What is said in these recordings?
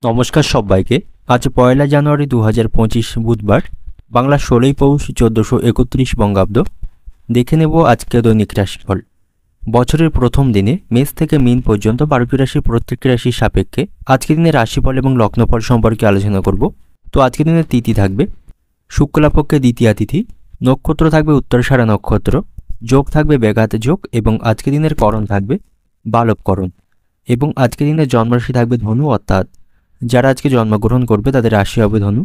নমস্কার সবাইকে। আজ ১লা জানুয়ারি ২০২৫ বুধবার, বাংলা ১৬ই পৌষ ১৪৩১ বঙ্গাব্দ। দেখে নেব আজকে দৈনিক রাশিফল। বছরের প্রথম দিনে মেষ থেকে মীন পর্যন্ত ১২টি রাশির প্রত্যেকটি রাশির সাপেক্ষে আজকের দিনের রাশিফল এবং লগ্নফল সম্পর্কে আলোচনা করব। তো আজকের দিনের তিথি থাকবে শুক্লাপক্ষে দ্বিতীয়া তিথি, নক্ষত্র থাকবে উত্তরাষাঢ়া নক্ষত্র, যোগ থাকবে ব্যাঘাত যোগ এবং আজকের দিনের করণ থাকবে বালবকরণ। এবং আজকের দিনের জন্মরাশি থাকবে ধনু, অর্থাৎ যারা আজকে জন্মগ্রহণ করবে তাদের রাশি হবে ধনু।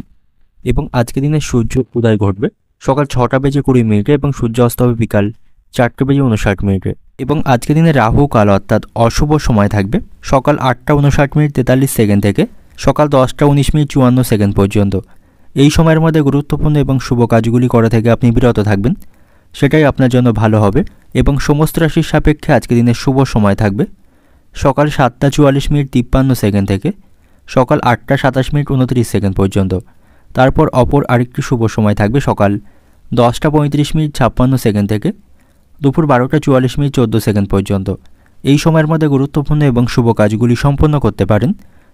এবং আজকে দিনে সূর্য উদয় ঘটবে সকাল ৬টা বেজে ২০ মিনিটে এবং সূর্য অস্ত হবে বিকাল ৪টে বেজে ৫৯ মিনিটে। এবং আজকে দিনে রাহু কাল অর্থাৎ অশুভ সময় থাকবে সকাল ৮টা ৫৯ মিনিট ৪৩ সেকেন্ড থেকে সকাল ১০টা ১৯ মিনিট ৫৪ সেকেন্ড পর্যন্ত। এই সময়ের মধ্যে গুরুত্বপূর্ণ এবং শুভ কাজগুলি করা থেকে আপনি বিরত থাকবেন, সেটাই আপনার জন্য ভালো হবে। এবং সমস্ত রাশির সাপেক্ষে আজকে দিনের শুভ সময় থাকবে সকাল ৭টা ৪৪ মিনিট ৫৩ সেকেন্ড থেকে সকাল ৮টা ২৭ মিনিট ২৯ সেকেন্ড পর্যন্ত। তারপর অপর আরেকটি শুভ সময় থাকবে সকাল ১০টা ৩৫ মিনিট ৫৬ সেকেন্ড থেকে দুপুর ১২টা ৪৪ মিনিট ১৪ সেকেন্ড পর্যন্ত। এই সময়ের মধ্যে গুরুত্বপূর্ণ এবং শুভ কাজগুলি সম্পন্ন করতে পারেন,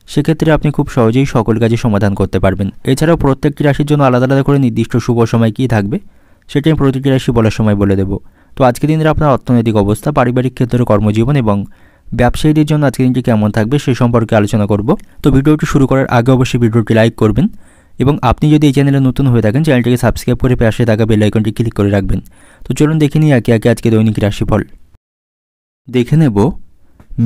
সেক্ষেত্রে আপনি খুব সহজেই সকল কাজে সমাধান করতে পারবেন। এছাড়াও প্রত্যেকটি রাশির জন্য আলাদা আলাদা করে নির্দিষ্ট শুভ সময় কী থাকবে সেটি আমি প্রতিটি রাশি বলার সময় বলে দেব। তো আজকের দিনের আপনার অর্থনৈতিক অবস্থা, পারিবারিক ক্ষেত্রে, কর্মজীবন এবং ব্যবসায়ীদের জন্য আজকের দিনটি কেমন থাকবে সে সম্পর্কে আলোচনা করব। তো ভিডিওটি শুরু করার আগে অবশ্যই ভিডিওটি লাইক করবেন এবং আপনি যদি এই চ্যানেলে নতুন হয়ে থাকেন চ্যানেলটিকে সাবস্ক্রাইব করে পাশে থাকা বেল আইকনটি ক্লিক করে রাখবেন। তো চলুন দেখে নিই একে একে আজকে দৈনিক রাশিফল। দেখে নেব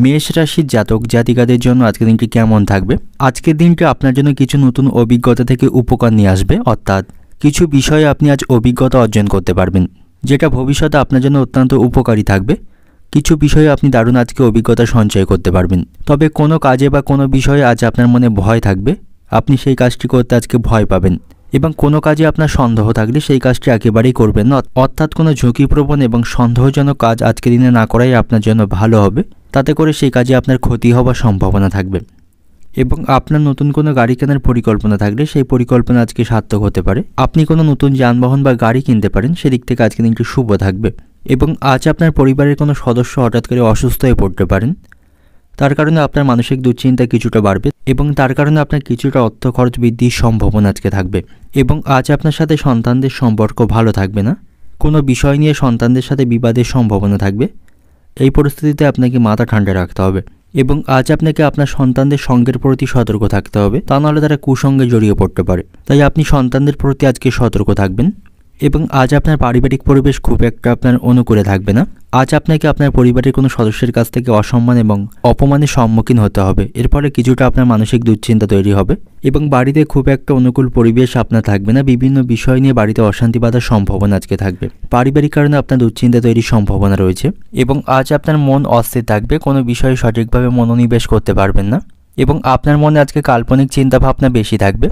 মেষ রাশির জাতক জাতিকাদের জন্য আজকের দিনটি কেমন থাকবে। আজকের দিনটি আপনার জন্য কিছু নতুন অভিজ্ঞতা থেকে উপকার নিয়ে আসবে, অর্থাৎ কিছু বিষয়ে আপনি আজ অভিজ্ঞতা অর্জন করতে পারবেন, যেটা ভবিষ্যতে আপনার জন্য অত্যন্ত উপকারী থাকবে। কিছু বিষয়ে আপনি দারুণ আজকে অভিজ্ঞতা সঞ্চয় করতে পারবেন। তবে কোনো কাজে বা কোনো বিষয়ে আজ আপনার মনে ভয় থাকবে, আপনি সেই কাজটি করতে আজকে ভয় পাবেন। এবং কোনো কাজে আপনার সন্দেহ থাকলে সেই কাজটি একেবারেই করবেন না, অর্থাৎ কোনো ঝুঁকিপ্রবণ এবং সন্দেহজনক কাজ আজকের দিনে না করাই আপনার জন্য ভালো হবে, তাতে করে সেই কাজে আপনার ক্ষতি হওয়ার সম্ভাবনা থাকবে। এবং আপনার নতুন কোনো গাড়ি কেনার পরিকল্পনা থাকলে সেই পরিকল্পনা আজকে সার্থক হতে পারে। আপনি কোনো নতুন যানবাহন বা গাড়ি কিনতে পারেন, সেদিক থেকে আজকে দিনটি শুভ থাকবে। এবং আজ আপনার পরিবারের কোনো সদস্য হঠাৎ করে অসুস্থ হয়ে পড়তে পারেন, তার কারণে আপনার মানসিক দুশ্চিন্তা কিছুটা বাড়বে এবং তার কারণে আপনার কিছুটা অর্থ খরচ বৃদ্ধির সম্ভাবনা আজকে থাকবে। এবং আজ আপনার সাথে সন্তানদের সম্পর্ক ভালো থাকবে না, কোনো বিষয় নিয়ে সন্তানদের সাথে বিবাদের সম্ভাবনা থাকবে। এই পরিস্থিতিতে আপনাকে মাথা ঠান্ডা রাখতে হবে এবং আজ আপনাকে আপনার সন্তানদের সঙ্গের প্রতি সতর্ক থাকতে হবে, তা নাহলে তারা কুসঙ্গে জড়িয়ে পড়তে পারে। তাই আপনি সন্তানদের প্রতি আজকে সতর্ক থাকবেন। এবং আজ আপনার পারিবারিক পরিবেশ খুব একটা আপনার অনুকূলে থাকবে না। আজ আপনাকে আপনার পরিবারের কোনো সদস্যের কাছ থেকে অসম্মান এবং অপমানের সম্মুখীন হতে হবে, এর ফলে কিছুটা আপনার মানসিক দুশ্চিন্তা তৈরি হবে। এবং বাড়িতে খুব একটা অনুকূল পরিবেশ আপনার থাকবে না, বিভিন্ন বিষয় নিয়ে বাড়িতে অশান্তি বাঁধার সম্ভাবনা আজকে থাকবে। পারিবারিক কারণে আপনার দুশ্চিন্তা তৈরির সম্ভাবনা রয়েছে। এবং আজ আপনার মন অস্থির থাকবে, কোনো বিষয়ে সঠিকভাবে মনোনিবেশ করতে পারবেন না। এবং আপনার মনে আজকে কাল্পনিক চিন্তাভাবনা বেশি থাকবে,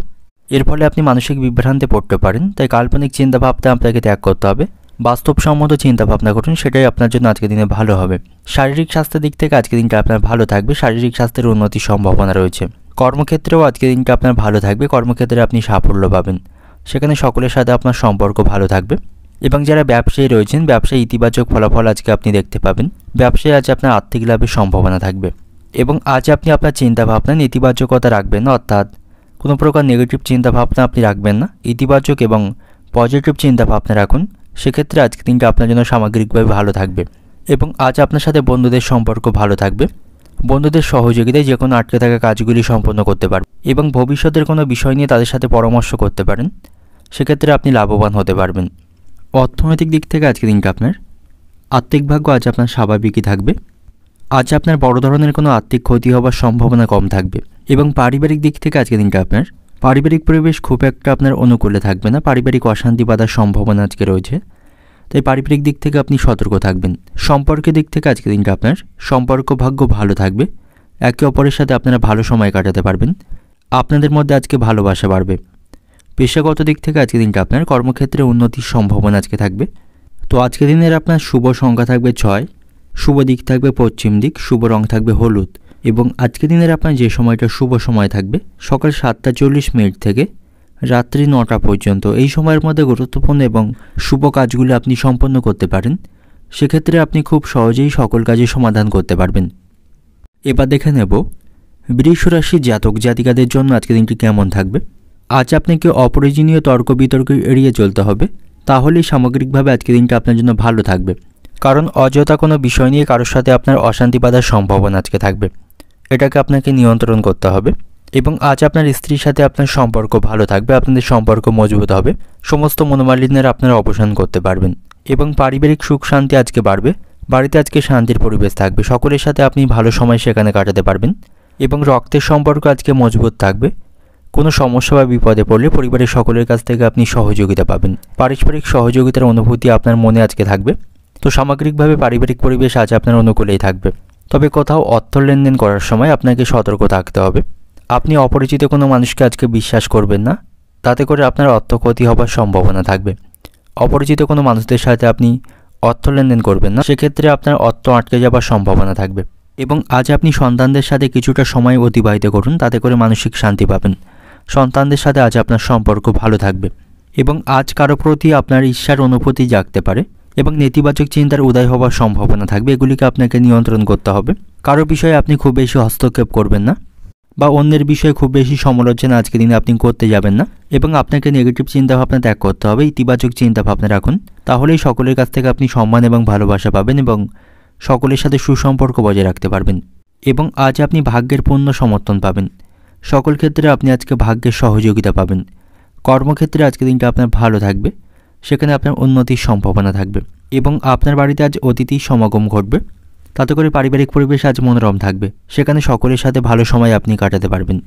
এর ফলে আপনি মানসিক বিভ্রান্তে পড়তে পারেন। তাই কাল্পনিক চিন্তাভাবনা আপনাকে ত্যাগ করতে হবে, বাস্তবসম্মত চিন্তাভাবনা করুন, সেটাই আপনার জন্য আজকের দিনে ভালো হবে। শারীরিক স্বাস্থ্যের দিক থেকে আজকের দিনটা আপনার ভালো থাকবে, শারীরিক স্বাস্থ্যের উন্নতির সম্ভাবনা রয়েছে। কর্মক্ষেত্রেও আজকের দিনটা আপনার ভালো থাকবে, কর্মক্ষেত্রে আপনি সাফল্য পাবেন, সেখানে সকলের সাথে আপনার সম্পর্ক ভালো থাকবে। এবং যারা ব্যবসায়ী রয়েছেন, ব্যবসায় ইতিবাচক ফলাফল আজকে আপনি দেখতে পাবেন। ব্যবসায় আজ আপনার আর্থিক লাভের সম্ভাবনা থাকবে। এবং আজ আপনি আপনার চিন্তাভাবনা নেতিবাচকতা রাখবেন না, অর্থাৎ কোনো প্রকার নেগেটিভ চিন্তাভাবনা আপনি রাখবেন না, ইতিবাচক এবং পজিটিভ চিন্তাভাবনা রাখুন, সেক্ষেত্রে আজকের দিনটা আপনার জন্য সামগ্রিকভাবে ভালো থাকবে। এবং আজ আপনার সাথে বন্ধুদের সম্পর্ক ভালো থাকবে, বন্ধুদের সহযোগিতায় যে কোনো আটকে থাকা কাজগুলি সম্পন্ন করতে পারবেন। এবং ভবিষ্যতের কোনো বিষয় নিয়ে তাদের সাথে পরামর্শ করতে পারেন, সেক্ষেত্রে আপনি লাভবান হতে পারবেন। অর্থনৈতিক দিক থেকে আজকের দিনটা আপনার আর্থিক ভাগ্য আজ আপনার স্বাভাবিকই থাকবে। আজ আপনার বড় ধরনের কোনো আর্থিক ক্ষতি হওয়ার সম্ভাবনা কম থাকবে। এবং পারিবারিক দিক থেকে আজকের দিনটা আপনার পারিবারিক পরিবেশ খুব একটা আপনার অনুকূলে থাকবে না, পারিবারিক অশান্তি বাঁধার সম্ভাবনা আজকে রয়েছে, তাই পারিবারিক দিক থেকে আপনি সতর্ক থাকবেন। সম্পর্কের দিক থেকে আজকের দিনটা আপনার সম্পর্ক ভাগ্য ভালো থাকবে, একে অপরের সাথে আপনারা ভালো সময় কাটাতে পারবেন, আপনাদের মধ্যে আজকে ভালোবাসা বাড়বে। পেশাগত দিক থেকে আজকের দিনটা আপনার কর্মক্ষেত্রে উন্নতির সম্ভাবনা আজকে থাকবে। তো আজকের দিনের আপনার শুভ সংখ্যা থাকবে 6, শুভ দিক থাকবে পশ্চিম দিক, শুভ রং থাকবে হলুদ। এবং আজকের দিনের আপনার যে সময়টা শুভ সময় থাকবে সকাল 7টা 40 মিনিট থেকে রাত্রি 9টা পর্যন্ত। এই সময়ের মধ্যে গুরুত্বপূর্ণ এবং শুভ কাজগুলো আপনি সম্পন্ন করতে পারেন, সেক্ষেত্রে আপনি খুব সহজেই সকল কাজে সমাধান করতে পারবেন। এবার দেখে নেব বৃষ রাশির জাতক জাতিকাদের জন্য আজকের দিনটি কেমন থাকবে? আজ আপনাকে অপ্রয়োজনীয় তর্ক বিতর্ক এড়িয়ে চলতে হবে, তাহলেই সামগ্রিকভাবে আজকের দিনটা আপনার জন্য ভালো থাকবে। কারণ অযথা কোনো বিষয় নিয়ে কারোর সাথে আপনার অশান্তি বাঁধার সম্ভাবনা আজকে থাকবে, এটাকে আপনাকে নিয়ন্ত্রণ করতে হবে। এবং আজ আপনার স্ত্রীর সাথে আপনার সম্পর্ক ভালো থাকবে, আপনাদের সম্পর্ক মজবুত হবে, সমস্ত মনোমালিন্যের আপনারা অবসান করতে পারবেন এবং পারিবারিক সুখ শান্তি আজকে বাড়বে। বাড়িতে আজকে শান্তির পরিবেশ থাকবে, সকলের সাথে আপনি ভালো সময় সেখানে কাটাতে পারবেন এবং রক্তের সম্পর্ক আজকে মজবুত থাকবে। কোনো সমস্যা বা বিপদে পড়লে পরিবারের সকলের কাছ থেকে আপনি সহযোগিতা পাবেন, পারস্পরিক সহযোগিতার অনুভূতি আপনার মনে আজকে থাকবে। তো সামগ্রিকভাবে পারিবারিক পরিবেশ আজ আপনার অনুকূলেই থাকবে। তবে কোথাও অর্থ লেনদেন করার সময় আপনাকে সতর্ক থাকতে হবে। আপনি অপরিচিত কোনো মানুষকে আজকে বিশ্বাস করবেন না, তাতে করে আপনার অর্থ ক্ষতি হবার সম্ভাবনা থাকবে। অপরিচিত কোনো মানুষদের সাথে আপনি অর্থ লেনদেন করবেন না, সেক্ষেত্রে আপনার অর্থ আটকে যাবার সম্ভাবনা থাকবে। এবং আজ আপনি সন্তানদের সাথে কিছুটা সময় অতিবাহিত করুন, তাতে করে মানসিক শান্তি পাবেন। সন্তানদের সাথে আজ আপনার সম্পর্ক ভালো থাকবে এবং আজ কারো প্রতি আপনার ঈর্ষার অনুভূতি জাগতে পারে এবং নেতিবাচক চিন্তার উদয় হওয়ার সম্ভাবনা থাকবে, এগুলিকে আপনাকে নিয়ন্ত্রণ করতে হবে। কারো বিষয়ে আপনি খুব বেশি হস্তক্ষেপ করবেন না বা অন্যের বিষয়ে খুব বেশি সমালোচনা আজকের দিনে আপনি করতে যাবেন না এবং আপনাকে নেগেটিভ চিন্তাভাবনা ত্যাগ করতে হবে, ইতিবাচক চিন্তাভাবনা রাখুন, তাহলেই সকলের কাছ থেকে আপনি সম্মান এবং ভালোবাসা পাবেন এবং সকলের সাথে সুসম্পর্ক বজায় রাখতে পারবেন। এবং আজ আপনি ভাগ্যের পূর্ণ সমর্থন পাবেন, সকল ক্ষেত্রে আপনি আজকে ভাগ্যের সহযোগিতা পাবেন। কর্মক্ষেত্রে আজকের দিনটা আপনার ভালো থাকবে, সেখানে আপনার উন্নতির সম্ভাবনা থাকবে এবং আপনার বাড়িতে আজ অতিথির সমাগম ঘটবে, তাতে করে পারিবারিক পরিবেশ আজ মনোরম থাকবে, সেখানে সকলের সাথে ভালো সময় আপনি কাটাতে পারবেন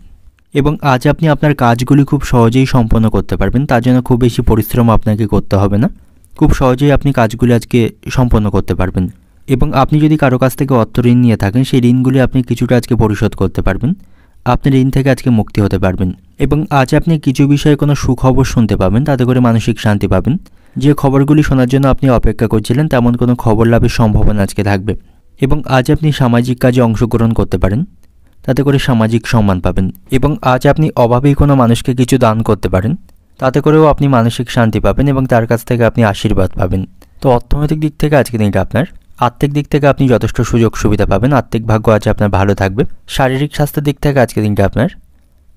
এবং আজ আপনি আপনার কাজগুলি খুব সহজেই সম্পন্ন করতে পারবেন। তার জন্য খুব বেশি পরিশ্রম আপনাকে করতে হবে না, খুব সহজেই আপনি কাজগুলি আজকে সম্পন্ন করতে পারবেন। এবং আপনি যদি কারো কাছ থেকে অর্থ ঋণ নিয়ে থাকেন, সেই ঋণগুলি আপনি কিছুটা আজকে পরিশোধ করতে পারবেন, আপনি ঋণ থেকে আজকে মুক্তি হতে পারবেন। এবং আজ আপনি কিছু বিষয়ে কোনো সুখবর শুনতে পাবেন, তাতে করে মানসিক শান্তি পাবেন। যে খবরগুলি শোনার জন্য আপনি অপেক্ষা করছিলেন, তেমন কোনো খবর লাভের সম্ভাবনা আজকে থাকবে। এবং আজ আপনি সামাজিক কাজে অংশগ্রহণ করতে পারেন, তাতে করে সামাজিক সম্মান পাবেন। এবং আজ আপনি অভাবেই কোনো মানুষকে কিছু দান করতে পারেন, তাতে করেও আপনি মানসিক শান্তি পাবেন এবং তার কাছ থেকে আপনি আশীর্বাদ পাবেন। তো অর্থনৈতিক দিক থেকে আজকে দিনটা আপনার, আর্থিক দিক থেকে আপনি যথেষ্ট সুযোগ সুবিধা পাবেন, আর্থিক ভাগ্য আজ আপনার ভালো থাকবে। শারীরিক স্বাস্থ্যের দিক থেকে আজকে দিনটা আপনার,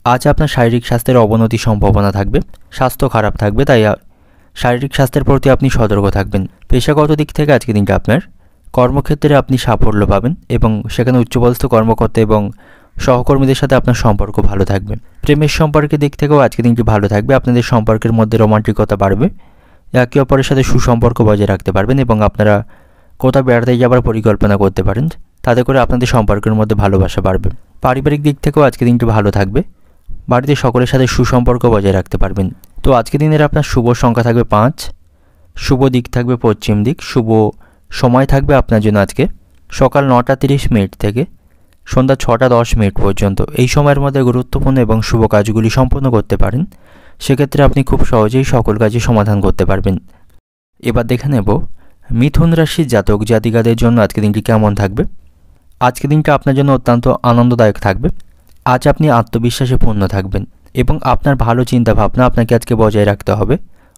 আজ আপনার শারীরিক স্বাস্থ্যের অবনতির সম্ভাবনা থাকবে, স্বাস্থ্য খারাপ থাকবে, তাই শারীরিক স্বাস্থ্যের প্রতি আপনি সতর্ক থাকবেন। পেশাগত দিক থেকে আজকে দিনটা আপনার, কর্মক্ষেত্রে আপনি সাফল্য পাবেন এবং সেখানে উচ্চপদস্থ কর্মকর্তা এবং সহকর্মীদের সাথে আপনার সম্পর্ক ভালো থাকবে। প্রেমের সম্পর্কের দিক থেকেও আজকে দিনটি ভালো থাকবে, আপনাদের সম্পর্কের মধ্যে রোমান্টিকতা বাড়বে, একে অপরের সাথে সুসম্পর্ক বজায় রাখতে পারবেন এবং আপনারা কোথাও বেড়াতে যাবার পরিকল্পনা করতে পারেন, তাতে করে আপনাদের সম্পর্কের মধ্যে ভালোবাসা বাড়বে। পারিবারিক দিক থেকেও আজকে দিনটি ভালো থাকবে, বাড়িতে সকলের সাথে সুসম্পর্ক বজায় রাখতে পারবেন। তো আজকে দিনের আপনার শুভ সংখ্যা থাকবে 5, শুভ দিক থাকবে পশ্চিম দিক, শুভ সময় থাকবে আপনার জন্য আজকে সকাল 9টা 30 মিনিট থেকে সন্ধ্যা 6টা 10 মিনিট পর্যন্ত। এই সময়ের মধ্যে গুরুত্বপূর্ণ এবং শুভ কাজগুলি সম্পন্ন করতে পারেন, সেক্ষেত্রে আপনি খুব সহজেই সকল কাজে সমাধান করতে পারবেন। এবার দেখে নেব মিথুন রাশির জাতক জাতিকাদের জন্য আজকে দিনটি কেমন থাকবে। আজকে দিনটা আপনার জন্য অত্যন্ত আনন্দদায়ক থাকবে। আজ আপনি আত্মবিশ্বাসে পূর্ণ থাকবেন এবং আপনার ভালো চিন্তাভাবনা আপনাকে আজকে বজায় রাখতে হবে,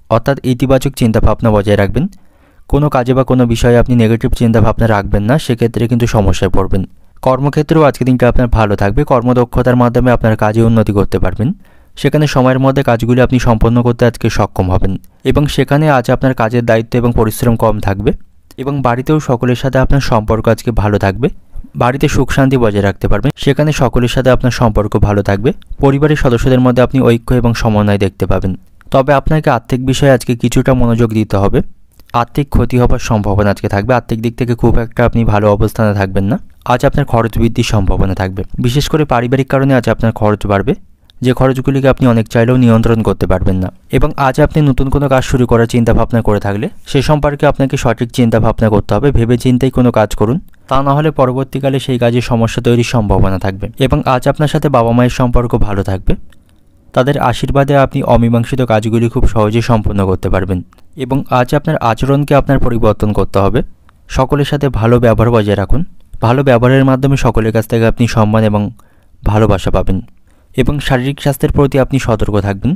অর্থাৎ ইতিবাচক চিন্তাভাবনা বজায় রাখবেন। কোনো কাজে বা কোনো বিষয়ে আপনি নেগেটিভ চিন্তাভাবনা রাখবেন না, সেক্ষেত্রে কিন্তু সমস্যায় পড়বেন। কর্মক্ষেত্রেও আজকে দিনটা আপনার ভালো থাকবে, কর্মদক্ষতার মাধ্যমে আপনার কাজে উন্নতি করতে পারবেন, সেখানে সময়ের মধ্যে কাজগুলি আপনি সম্পন্ন করতে আজকে সক্ষম হবেন এবং সেখানে আজ আপনার কাজের দায়িত্ব এবং পরিশ্রম কম থাকবে এবং বাড়িতেও সকলের সাথে আপনার সম্পর্ক আজকে ভালো থাকবে, বাড়িতে সুখ শান্তি বজায় রাখতে পারবেন, সেখানে সকলের সাথে আপনার সম্পর্ক ভালো থাকবে। পরিবারের সদস্যদের মধ্যে আপনি ঐক্য এবং সমন্বয় দেখতে পাবেন। তবে আপনাকে আর্থিক বিষয়ে আজকে কিছুটা মনোযোগ দিতে হবে, আর্থিক ক্ষতি হবার সম্ভাবনা আজকে থাকবে, আর্থিক দিক থেকে খুব একটা আপনি ভালো অবস্থানে থাকবেন না। আজ আপনার খরচ বৃদ্ধির সম্ভাবনা থাকবে, বিশেষ করে পারিবারিক কারণে আজ আপনার খরচ বাড়বে, যে খরচগুলিকে আপনি অনেক চাইলেও নিয়ন্ত্রণ করতে পারবেন না। এবং আজ আপনি নতুন কোনো কাজ শুরু করার চিন্তাভাবনা করে থাকলে সে সম্পর্কে আপনাকে সঠিক চিন্তাভাবনা করতে হবে, ভেবে চিন্তেই কোনো কাজ করুন, তা না হলে পরবর্তীকালে সেই কাজে সমস্যা তৈরির সম্ভাবনা থাকবে। এবং আজ আপনার সাথে বাবা মায়ের সম্পর্ক ভালো থাকবে, তাদের আশীর্বাদে আপনি অমীমাংসিত কাজগুলি খুব সহজেই সম্পন্ন করতে পারবেন। এবং আজ আপনার আচরণকে আপনার পরিবর্তন করতে হবে, সকলের সাথে ভালো ব্যবহার বজায় রাখুন, ভালো ব্যবহারের মাধ্যমে সকলের কাছ থেকে আপনি সম্মান এবং ভালোবাসা পাবেন। এবং শারীরিক স্বাস্থ্যের প্রতি আপনি সতর্ক থাকবেন,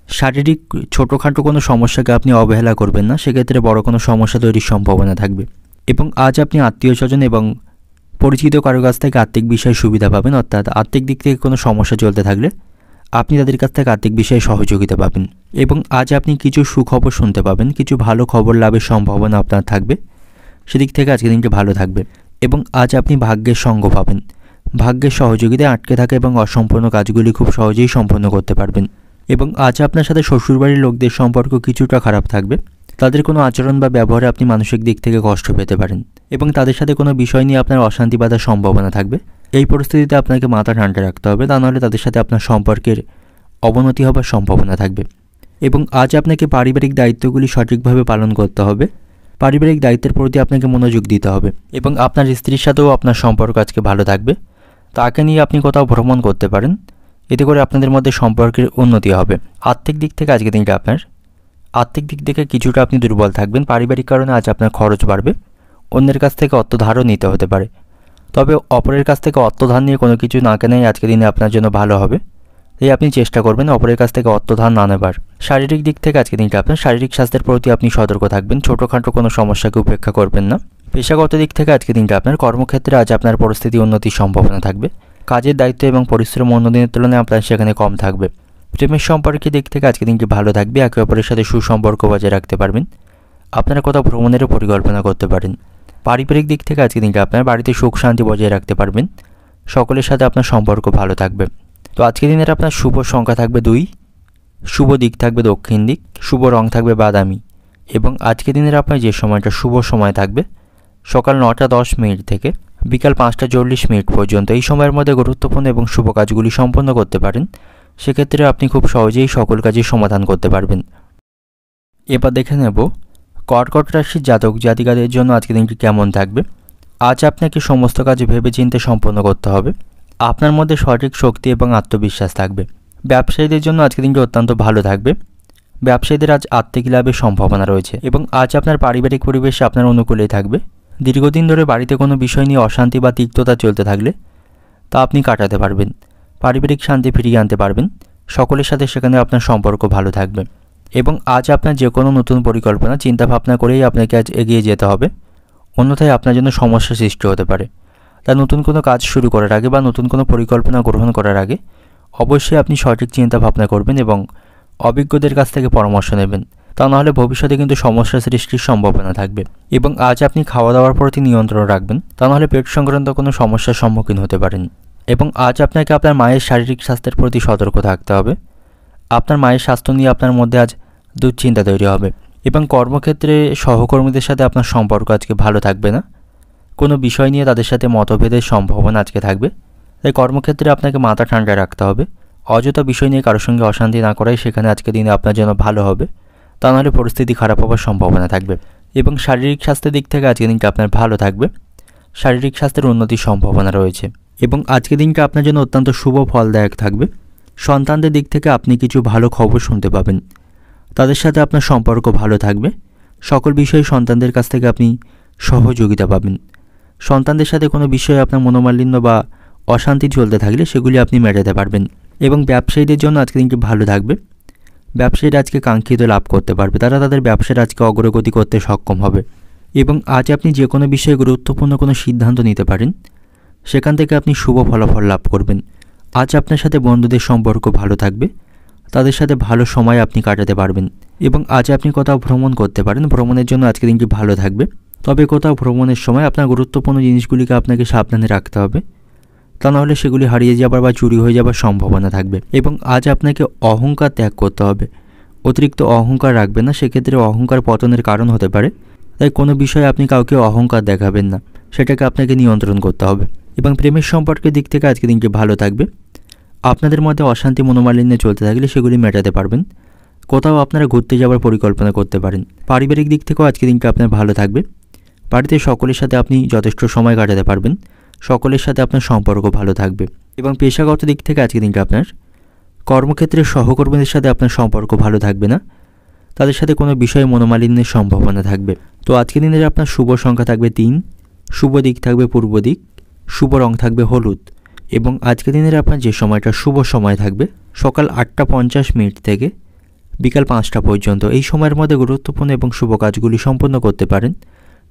শারীরিক ছোটোখাটো কোনো সমস্যাকে আপনি অবহেলা করবেন না, সেক্ষেত্রে বড় কোনো সমস্যা তৈরির সম্ভাবনা থাকবে। এবং আজ আপনি আত্মীয় স্বজন এবং পরিচিত কারো কাছ থেকে আর্থিক বিষয়ে সুবিধা পাবেন, অর্থাৎ আর্থিক দিক থেকে কোনো সমস্যা চলতে থাকলে আপনি তাদের কাছ থেকে আর্থিক বিষয়ে সহযোগিতা পাবেন। এবং আজ আপনি কিছু সুখবর শুনতে পাবেন, কিছু ভালো খবর লাভের সম্ভাবনা আপনার থাকবে, সেদিক থেকে আজকের দিনটি ভালো থাকবে। এবং আজ আপনি ভাগ্যের সঙ্গ পাবেন, ভাগ্যের সহযোগিতায় আটকে থাকা এবং অসম্পূর্ণ কাজগুলি খুব সহজেই সম্পন্ন করতে পারবেন। এবং আজ আপনার সাথে শ্বশুরবাড়ির লোকদের সম্পর্ক কিছুটা খারাপ থাকবে, তাদের কোনো আচরণ বা ব্যবহারে আপনি মানসিক দিক থেকে কষ্ট পেতে পারেন এবং তাদের সাথে কোনো বিষয় নিয়ে আপনার অশান্তি বাঁধার সম্ভাবনা থাকবে। এই পরিস্থিতিতে আপনাকে মাথা ঠান্ডা রাখতে হবে, তা নাহলে তাদের সাথে আপনার সম্পর্কের অবনতি হবার সম্ভাবনা থাকবে। এবং আজ আপনাকে পারিবারিক দায়িত্বগুলি সঠিকভাবে পালন করতে হবে, পারিবারিক দায়িত্বের প্রতি আপনাকে মনোযোগ দিতে হবে। এবং আপনার স্ত্রীর সাথেও আপনার সম্পর্ক আজকে ভালো থাকবে, তাকে নিয়ে আপনি কোথাও ভ্রমণ করতে পারেন, এতে করে আপনাদের মধ্যে সম্পর্কের উন্নতি হবে। আর্থিক দিক থেকে আজকে দিনটা আপনার আর্থিক দিক থেকে কিছুটা আপনি দুর্বল থাকবেন, পারিবারিক কারণে আজ আপনার খরচ বাড়বে, অন্যের কাছ থেকে অর্থ ধারও নিতে হতে পারে। তবে অপরের কাছ থেকে অর্থ ধার নিয়ে কোনো কিছু না কেনাই আজকের দিনে আপনার জন্য ভালো হবে, তাই আপনি চেষ্টা করবেন অপরের কাছ থেকে অর্থ ধার না নেবার। শারীরিক দিক থেকে আজকের দিনটা আপনার শারীরিক স্বাস্থ্যের প্রতি আপনি সতর্ক থাকবেন, ছোটোখাটো কোনো সমস্যাকে উপেক্ষা করবেন না। পেশাগত দিক থেকে আজকের দিনটা আপনার কর্মক্ষেত্রে আজ আপনার পরিস্থিতি উন্নতির সম্ভাবনা থাকবে, কাজের দায়িত্ব এবং পরিশ্রম অন্য দিনের তুলনায় আপনার সেখানে কম থাকবে। প্রেমের সম্পর্কের দিক থেকে আজকের দিনটি ভালো থাকবে, একে অপরের সাথে সুসম্পর্ক বজায় রাখতে পারবেন, আপনারা কোথাও ভ্রমণেরও পরিকল্পনা করতে পারেন। পারিবারিক দিক থেকে আজকের দিনটি আপনার বাড়িতে সুখ শান্তি বজায় রাখতে পারবেন, সকলের সাথে আপনার সম্পর্ক ভালো থাকবে। তো আজকের দিনের আপনার শুভ সংখ্যা থাকবে 2, শুভ দিক থাকবে দক্ষিণ দিক, শুভ রং থাকবে বাদামি। এবং আজকের দিনের আপনার যে সময়টা শুভ সময় থাকবে সকাল 9:10 থেকে বিকাল 5:40 পর্যন্ত, এই সময়ের মধ্যে গুরুত্বপূর্ণ এবং শুভ কাজগুলি সম্পন্ন করতে পারেন, সেক্ষেত্রে আপনি খুব সহজেই সকল কাজের সমাধান করতে পারবেন। এবার দেখে নেব কর্কট রাশির জাতক জাতিকাদের জন্য আজকের দিনটি কেমন থাকবে। আজ আপনাকে সমস্ত কাজ ভেবেচিন্তে সম্পন্ন করতে হবে, আপনার মধ্যে সঠিক শক্তি এবং আত্মবিশ্বাস থাকবে। ব্যবসায়ীদের জন্য আজকের দিনটি অত্যন্ত ভালো থাকবে, ব্যবসায়ীদের আজ আর্থিক লাভের সম্ভাবনা রয়েছে। এবং আজ আপনার পারিবারিক পরিবেশ আপনার অনুকূলেই থাকবে, দীর্ঘদিন ধরে বাড়িতে কোনো বিষয় নিয়ে অশান্তি বা তিক্ততা চলতে থাকলে তা আপনি কাটাতে পারবেন, পারিবারিক শান্তি ফিরিয়ে আনতে পারবেন, সকলের সাথে সেখানে আপনার সম্পর্ক ভালো থাকবে। এবং আজ আপনার যে কোনো নতুন পরিকল্পনা চিন্তাভাবনা করেই আপনাকে আজ এগিয়ে যেতে হবে, অন্যথায় আপনার জন্য সমস্যা সৃষ্টি হতে পারে। তাই নতুন কোনো কাজ শুরু করার আগে বা নতুন কোনো পরিকল্পনা গ্রহণ করার আগে অবশ্যই আপনি সঠিক চিন্তাভাবনা করবেন এবং অভিজ্ঞদের কাছ থেকে পরামর্শ নেবেন, তা নাহলে ভবিষ্যতে কিন্তু সমস্যা সৃষ্টির সম্ভাবনা থাকবে। এবং আজ আপনি খাওয়া দাওয়ার প্রতি নিয়ন্ত্রণ রাখবেন, তা নাহলে পেট সংক্রান্ত কোনো সমস্যার সম্মুখীন হতে পারেন। এবং আজ আপনাকে আপনার মায়ের শারীরিক স্বাস্থ্যের প্রতি সতর্ক থাকতে হবে, আপনার মায়ের স্বাস্থ্য নিয়ে আপনার মধ্যে আজ দুশ্চিন্তা তৈরি হবে। এবং কর্মক্ষেত্রে সহকর্মীদের সাথে আপনার সম্পর্ক আজকে ভালো থাকবে না, কোনো বিষয় নিয়ে তাদের সাথে মতভেদের সম্ভাবনা আজকে থাকবে, তাই কর্মক্ষেত্রে আপনাকে মাথা ঠান্ডা রাখতে হবে, অযথা বিষয় নিয়ে কারোর সঙ্গে অশান্তি না করাই সেখানে আজকের দিনে আপনার জন্য ভালো হবে, তা নাহলে পরিস্থিতি খারাপ হওয়ার সম্ভাবনা থাকবে। এবং শারীরিক স্বাস্থ্যের দিক থেকে আজকের দিনটা আপনার ভালো থাকবে, শারীরিক স্বাস্থ্যের উন্নতির সম্ভাবনা রয়েছে। এবং আজকের দিনটা আপনার জন্য অত্যন্ত শুভ ফলদায়ক থাকবে, সন্তানদের দিক থেকে আপনি কিছু ভালো খবর শুনতে পাবেন, তাদের সাথে আপনার সম্পর্ক ভালো থাকবে, সকল বিষয়ে সন্তানদের কাছ থেকে আপনি সহযোগিতা পাবেন, সন্তানদের সাথে কোনো বিষয়ে আপনার মনোমালিন্য বা অশান্তি চলতে থাকলে সেগুলি আপনি মেটাতে পারবেন। এবং ব্যবসায়ীদের জন্য আজকের দিনটি ভালো থাকবে, ব্যবসায়ীরা আজকে কাঙ্ক্ষিত লাভ করতে পারবে, তারা তাদের ব্যবসার আজকে অগ্রগতি করতে সক্ষম হবে। এবং আজ আপনি যে কোনো বিষয়ে গুরুত্বপূর্ণ কোনো সিদ্ধান্ত নিতে পারেন, সেখান থেকে আপনি শুভ ফলাফল লাভ করবেন। আজ আপনার সাথে বন্ধুদের সম্পর্ক ভালো থাকবে, তাদের সাথে ভালো সময় আপনি কাটাতে পারবেন। এবং আজ আপনি কোথাও ভ্রমণ করতে পারেন, ভ্রমণের জন্য আজকের দিনটি ভালো থাকবে, তবে কোথাও ভ্রমণের সময় আপনার গুরুত্বপূর্ণ জিনিসগুলিকে আপনাকে সাবধানে রাখতে হবে, তা নাহলে সেগুলি হারিয়ে যাবার বা চুরি হয়ে যাবার সম্ভাবনা থাকবে। এবং আজ আপনাকে অহংকার ত্যাগ করতে হবে, অতিরিক্ত অহংকার রাখবেন না, সেক্ষেত্রে অহংকার পতনের কারণ হতে পারে, তাই কোনো বিষয়ে আপনি কাউকে অহংকার দেখাবেন না, সেটাকে আপনাকে নিয়ন্ত্রণ করতে হবে। এবং প্রেমের সম্পর্কের দিক থেকে আজকের দিনটি ভালো থাকবে, আপনাদের মধ্যে অশান্তি মনোমালিন্য চলতে থাকলে সেগুলি মেটাতে পারবেন, কোথাও আপনারা ঘুরতে যাওয়ার পরিকল্পনা করতে পারেন। পারিবারিক দিক থেকেও আজকের দিনটা আপনার ভালো থাকবে, বাড়িতে সকলের সাথে আপনি যথেষ্ট সময় কাটাতে পারবেন, সকলের সাথে আপনার সম্পর্ক ভালো থাকবে। এবং পেশাগত দিক থেকে আজকের দিনটা আপনার কর্মক্ষেত্রের সহকর্মীদের সাথে আপনার সম্পর্ক ভালো থাকবে না, তাদের সাথে কোনো বিষয়ে মনোমালিন্যের সম্ভাবনা থাকবে। তো আজকের দিনের আপনার শুভ সংখ্যা থাকবে 3, শুভ দিক থাকবে পূর্ব দিক, শুভ রং থাকবে হলুদ। এবং আজকের দিনের আপনার যে সময়টা শুভ সময় থাকবে সকাল 8:50 থেকে বিকাল 5টা পর্যন্ত, এই সময়ের মধ্যে গুরুত্বপূর্ণ এবং শুভ কাজগুলি সম্পন্ন করতে পারেন,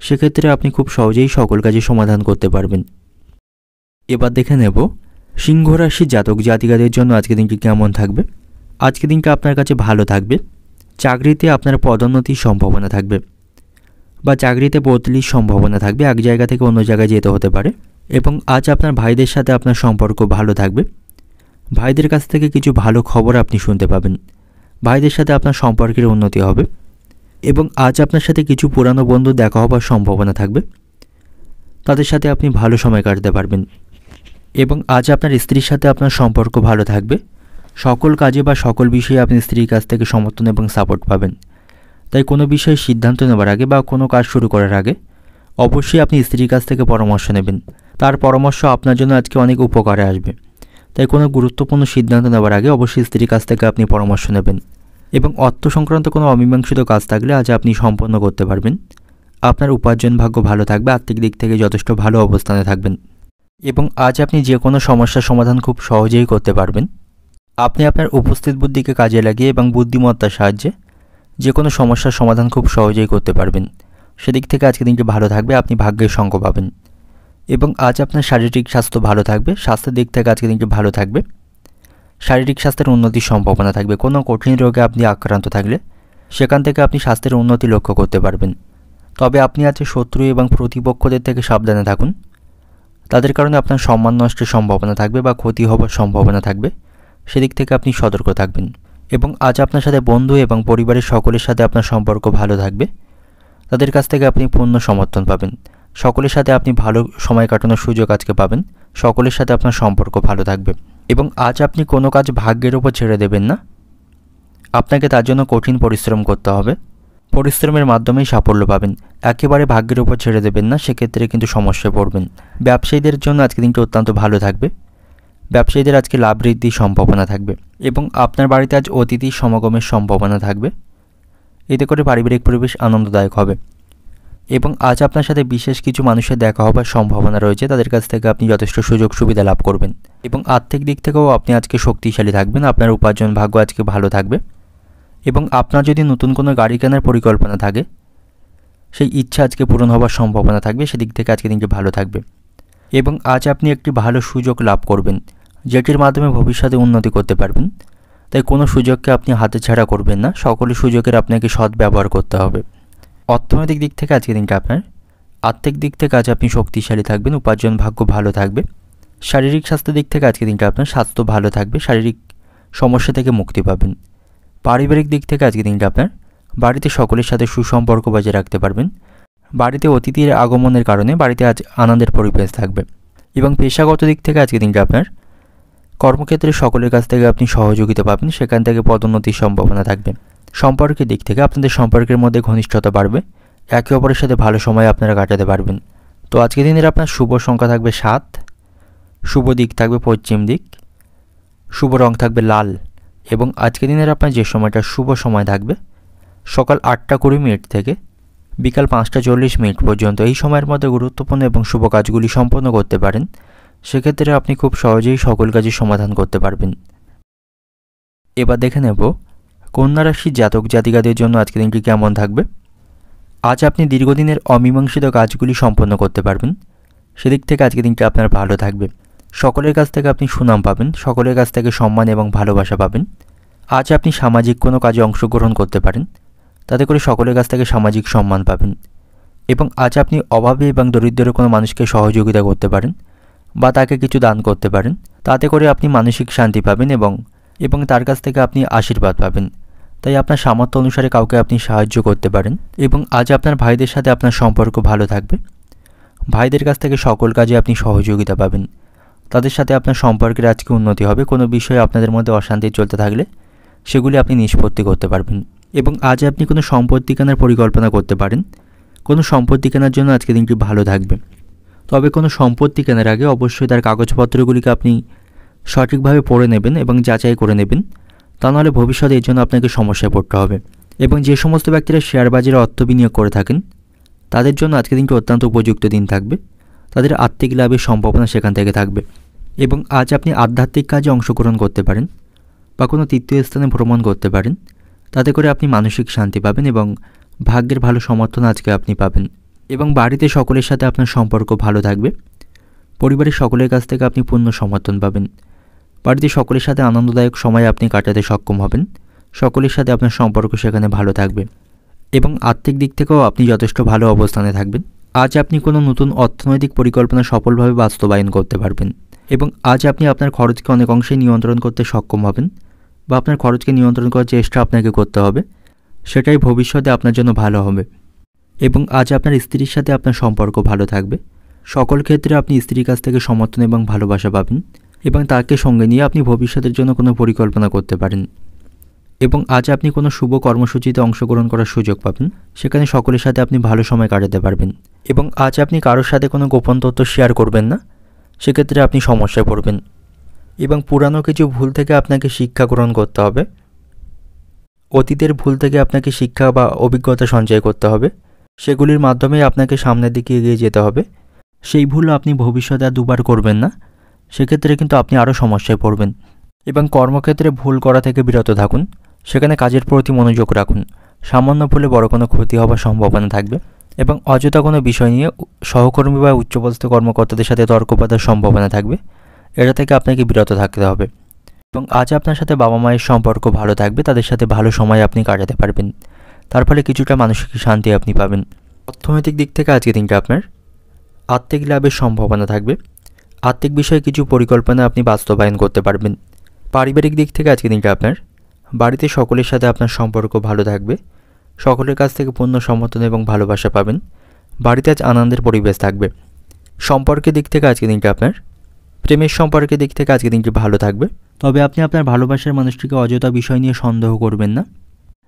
সেক্ষেত্রে আপনি খুব সহজেই সকল কাজে সমাধান করতে পারবেন। এবার দেখে নেব সিংহ রাশি জাতক জাতিকাদের জন্য আজকের দিনটি কেমন থাকবে। আজকের দিনটা আপনার কাছে ভালো থাকবে। চাকরিতে আপনার পদোন্নতির সম্ভাবনা থাকবে বা চাকরিতে বদলির সম্ভাবনা থাকবে, এক জায়গা থেকে অন্য জায়গায় যেতে হতে পারে। এবং আজ আপনার ভাইদের সাথে আপনার সম্পর্ক ভালো থাকবে। ভাইদের কাছ থেকে কিছু ভালো খবর আপনি শুনতে পাবেন। ভাইদের সাথে আপনার সম্পর্কের উন্নতি হবে এবং আজ আপনার সাথে কিছু পুরানো বন্ধু দেখা হবার সম্ভাবনা থাকবে, তাদের সাথে আপনি ভালো সময় কাটাতে পারবেন। এবং আজ আপনার স্ত্রীর সাথে আপনার সম্পর্ক ভালো থাকবে। সকল কাজে বা সকল বিষয়ে আপনি স্ত্রীর কাছ থেকে সমর্থন এবং সাপোর্ট পাবেন। তাই কোনো বিষয়ে সিদ্ধান্ত নেওয়ার আগে বা কোনো কাজ শুরু করার আগে অবশ্যই আপনি স্ত্রীর কাছ থেকে পরামর্শ নেবেন। তার পরামর্শ আপনার জন্য আজকে অনেক উপকারে আসবে। তাই কোনো গুরুত্বপূর্ণ সিদ্ধান্ত নেওয়ার আগে অবশ্যই স্ত্রীর কাছ থেকে আপনি পরামর্শ নেবেন। এবং অর্থ সংক্রান্ত কোনো অমীমাংসিত কাজ থাকলে আজ আপনি সম্পন্ন করতে পারবেন। আপনার উপার্জন ভাগ্য ভালো থাকবে, আর্থিক দিক থেকে যথেষ্ট ভালো অবস্থানে থাকবেন এবং আজ আপনি যে কোনো সমস্যার সমাধান খুব সহজেই করতে পারবেন। আপনি আপনার উপস্থিত বুদ্ধিকে কাজে লাগিয়ে এবং বুদ্ধিমত্তার সাহায্যে যে কোনো সমস্যার সমাধান খুব সহজেই করতে পারবেন। সেদিক থেকে আজকে দিনটি ভালো থাকবে, আপনি ভাগ্যের সঙ্গ পাবেন। এবং আজ আপনার শারীরিক স্বাস্থ্য ভালো থাকবে। স্বাস্থ্যের দিক থেকে আজকে দিনটি ভালো থাকবে। শারীরিক স্বাস্থ্যের উন্নতির সম্ভাবনা থাকবে। কোনো কঠিন রোগে আপনি আক্রান্ত থাকলে সেখান থেকে আপনি স্বাস্থ্যের উন্নতি লক্ষ্য করতে পারবেন। তবে আপনি আজকে শত্রু এবং প্রতিপক্ষদের থেকে সাবধানে থাকুন। তাদের কারণে আপনার সম্মান নষ্টের সম্ভাবনা থাকবে বা ক্ষতি হবার সম্ভাবনা থাকবে, সেদিক থেকে আপনি সতর্ক থাকবেন। এবং আজ আপনার সাথে বন্ধু এবং পরিবারের সকলের সাথে আপনার সম্পর্ক ভালো থাকবে। তাদের কাছ থেকে আপনি পূর্ণ সমর্থন পাবেন। সকলের সাথে আপনি ভালো সময় কাটানোর সুযোগ আজকে পাবেন। সকলের সাথে আপনার সম্পর্ক ভালো থাকবে। এবং আজ আপনি কোনো কাজ ভাগ্যের ওপর ছেড়ে দেবেন না। আপনাকে তার জন্য কঠিন পরিশ্রম করতে হবে। পরিশ্রমের মাধ্যমেই সাফল্য পাবেন। একেবারে ভাগ্যের উপর ছেড়ে দেবেন না, সেক্ষেত্রে কিন্তু সমস্যায় পড়বেন। ব্যবসায়ীদের জন্য আজকে দিনটি অত্যন্ত ভালো থাকবে। ব্যবসায়ীদের আজকে লাভ বৃদ্ধির সম্ভাবনা থাকবে এবং আপনার বাড়িতে আজ অতিথির সমাগমের সম্ভাবনা থাকবে। এতে করে পারিবারিক পরিবেশ আনন্দদায়ক হবে। এবং আজ আপনার সাথে বিশেষ কিছু মানুষের দেখা হবার সম্ভাবনা রয়েছে, তাদের কাছ থেকে আপনি যথেষ্ট সুযোগ সুবিধা লাভ করবেন। এবং আর্থিক দিক থেকেও আপনি আজকে শক্তিশালী থাকবেন। আপনার উপার্জন ভাগ্য আজকে ভালো থাকবে। এবং আপনার যদি নতুন কোনো গাড়ি কেনার পরিকল্পনা থাকে, সেই ইচ্ছা আজকে পূরণ হবার সম্ভাবনা থাকবে। সেদিক থেকে আজকে দিনটি ভালো থাকবে। এবং আজ আপনি একটি ভালো সুযোগ লাভ করবেন, যেটির মাধ্যমে ভবিষ্যতে উন্নতি করতে পারবেন। তাই কোনো সুযোগকে আপনি হাতেছাড়া করবেন না। সকল সুযোগের আপনাকে সদ্ব্যবহার করতে হবে। অর্থনৈতিক দিক থেকে আজকে দিনটা আপনার, আর্থিক দিক থেকে আজ আপনি শক্তিশালী থাকবেন। উপার্জন ভাগ্য ভালো থাকবে। শারীরিক স্বাস্থ্যের দিক থেকে আজকে দিনটা আপনার স্বাস্থ্য ভালো থাকবে। শারীরিক সমস্যা থেকে মুক্তি পাবেন। পারিবারিক দিক থেকে আজকে দিনটা আপনার, বাড়িতে সকলের সাথে সুসম্পর্ক বজায় রাখতে পারবেন। বাড়িতে অতিথির আগমনের কারণে বাড়িতে আজ আনন্দের পরিবেশ থাকবে। এবং পেশাগত দিক থেকে আজকে দিনটা আপনার, কর্মক্ষেত্রে সকলের কাছ থেকে আপনি সহযোগিতা পাবেন। সেখান থেকে পদোন্নতির সম্ভাবনা থাকবে। সম্পর্কের দিক থেকে আপনাদের সম্পর্কের মধ্যে ঘনিষ্ঠতা বাড়বে। একে অপরের সাথে ভালো সময় আপনারা কাটাতে পারবেন। তো আজকের দিনের আপনার শুভ সংখ্যা থাকবে 7, শুভ দিক থাকবে পশ্চিম দিক, শুভ রং থাকবে লাল। এবং আজকের দিনের আপনার যে সময়টা শুভ সময় থাকবে সকাল 8টা 20 মিনিট থেকে বিকাল 5টা 40 মিনিট পর্যন্ত। এই সময়ের মধ্যে গুরুত্বপূর্ণ এবং শুভ কাজগুলি সম্পন্ন করতে পারেন। সেক্ষেত্রে আপনি খুব সহজেই সকল কাজের সমাধান করতে পারবেন। এবার দেখে নেব কন্যা রাশির জাতক জাতিকাদের জন্য আজকের দিনটি কেমন থাকবে। আজ আপনি দীর্ঘদিনের অমীমাংসিত কাজগুলি সম্পন্ন করতে পারবেন। সেদিক থেকে আজকের দিনটি আপনার ভালো থাকবে। সকলের কাছ থেকে আপনি সুনাম পাবেন। সকলের কাছ থেকে সম্মান এবং ভালোবাসা পাবেন। আজ আপনি সামাজিক কোনো কাজে অংশগ্রহণ করতে পারেন। তাতে করে সকলের কাছ থেকে সামাজিক সম্মান পাবেন। এবং আজ আপনি অভাবী এবং দরিদ্র কোনো মানুষকে সহযোগিতা করতে পারেন বা তাকে কিছু দান করতে পারেন। তাতে করে আপনি মানসিক শান্তি পাবেন এবং তার কাছ থেকে আপনি আশীর্বাদ পাবেন। তাই আপনার সামর্থ্য অনুসারে কাউকে আপনি সাহায্য করতে পারেন। এবং আজ আপনার ভাইদের সাথে আপনার সম্পর্ক ভালো থাকবে। ভাইদের কাছ থেকে সকল কাজে আপনি সহযোগিতা পাবেন। তাদের সাথে আপনার সম্পর্কের আজকে উন্নতি হবে। কোনো বিষয়ে আপনাদের মধ্যে অশান্তি চলতে থাকলে সেগুলি আপনি নিষ্পত্তি করতে পারবেন। এবং আজ আপনি কোনো সম্পত্তি কেনার পরিকল্পনা করতে পারেন। কোনো সম্পত্তি কেনার জন্য আজকে দিনটি ভালো থাকবে। তবে কোনো সম্পত্তি কেনার আগে অবশ্যই তার কাগজপত্রগুলিকে আপনি সঠিকভাবে পড়ে নেবেন এবং যাচাই করে নেবেন। তা নাহলে ভবিষ্যতে এর জন্য আপনাকে সমস্যায় পড়তে হবে। এবং যে সমস্ত ব্যক্তিরা শেয়ার বাজারে অর্থ বিনিয়োগ করে থাকেন তাদের জন্য আজকের দিনটি অত্যন্ত উপযুক্ত দিন থাকবে। তাদের আর্থিক লাভের সম্ভাবনা সেখান থেকে থাকবে। এবং আজ আপনি আধ্যাত্মিক কাজে অংশগ্রহণ করতে পারেন বা কোনো তীর্থস্থানে ভ্রমণ করতে পারেন। তাতে করে আপনি মানসিক শান্তি পাবেন এবং ভাগ্যের ভালো সমর্থন আজকে আপনি পাবেন। এবং বাড়িতে সকলের সাথে আপনার সম্পর্ক ভালো থাকবে। পরিবারের সকলের কাছ থেকে আপনি পূর্ণ সমর্থন পাবেন। বাড়িতে সকলের সাথে আনন্দদায়ক সময় আপনি কাটাতে সক্ষম হবেন। সকলের সাথে আপনার সম্পর্ক সেখানে ভালো থাকবে এবং আর্থিক দিক থেকেও আপনি যথেষ্ট ভালো অবস্থানে থাকবেন। আজ আপনি কোনো নতুন অর্থনৈতিক পরিকল্পনা সফলভাবে বাস্তবায়ন করতে পারবেন এবং আজ আপনি আপনার খরচকে অনেক অংশে নিয়ন্ত্রণ করতে সক্ষম হবেন বা আপনার খরচকে নিয়ন্ত্রণ করার চেষ্টা আপনাকে করতে হবে, সেটাই ভবিষ্যতে আপনার জন্য ভালো হবে। এবং আজ আপনার স্ত্রীর সাথে আপনার সম্পর্ক ভালো থাকবে। সকল ক্ষেত্রে আপনি স্ত্রীর কাছ থেকে সমর্থন এবং ভালোবাসা পাবেন এবং তাকে সঙ্গে নিয়ে আপনি ভবিষ্যতের জন্য কোনো পরিকল্পনা করতে পারেন। এবং আজ আপনি কোনো শুভ কর্মসূচিতে অংশগ্রহণ করার সুযোগ পাবেন, সেখানে সকলের সাথে আপনি ভালো সময় কাটাতে পারবেন। এবং আজ আপনি কারোর সাথে কোনো গোপন তথ্য শেয়ার করবেন না, সেক্ষেত্রে আপনি সমস্যায় পড়বেন। এবং পুরানো কিছু ভুল থেকে আপনাকে শিক্ষা গ্রহণ করতে হবে। অতীতের ভুল থেকে আপনাকে শিক্ষা বা অভিজ্ঞতা সঞ্চয় করতে হবে, সেগুলির মাধ্যমে আপনাকে সামনের দিকে এগিয়ে যেতে হবে। সেই ভুল আপনি ভবিষ্যতে আর দুবার করবেন না, সেক্ষেত্রে কিন্তু আপনি আরও সমস্যায় পড়বেন। এবং কর্মক্ষেত্রে ভুল করা থেকে বিরত থাকুন, সেখানে কাজের প্রতি মনোযোগ রাখুন। সামান্য ভুলে বড় কোনো ক্ষতি হওয়ার সম্ভাবনা থাকবে এবং অযথা কোনো বিষয় নিয়ে সহকর্মী বা উচ্চপদস্থ কর্মকর্তাদের সাথে তর্ক বাঁধার সম্ভাবনা থাকবে, এটা থেকে আপনাকে বিরত থাকতে হবে। এবং আজ আপনার সাথে বাবা মায়ের সম্পর্ক ভালো থাকবে, তাদের সাথে ভালো সময় আপনি কাটাতে পারবেন, তার ফলে কিছুটা মানসিক শান্তি আপনি পাবেন। অর্থনৈতিক দিক থেকে আজকে দিনটা আপনার আর্থিক লাভের সম্ভাবনা থাকবে। আর্থিক বিষয়ে কিছু পরিকল্পনা আপনি বাস্তবায়ন করতে পারবেন। পারিবারিক দিক থেকে আজকে দিনটা আপনার বাড়িতে সকলের সাথে আপনার সম্পর্ক ভালো থাকবে। সকলের কাছ থেকে পূর্ণ সমর্থন এবং ভালোবাসা পাবেন। বাড়িতে আজ আনন্দের পরিবেশ থাকবে। সম্পর্কের দিক থেকে আজকে দিনটা আপনার প্রেমের সম্পর্কের দিক থেকে আজকে দিনটি ভালো থাকবে, তবে আপনি আপনার ভালোবাসার মানুষটিকে অযথা বিষয় নিয়ে সন্দেহ করবেন না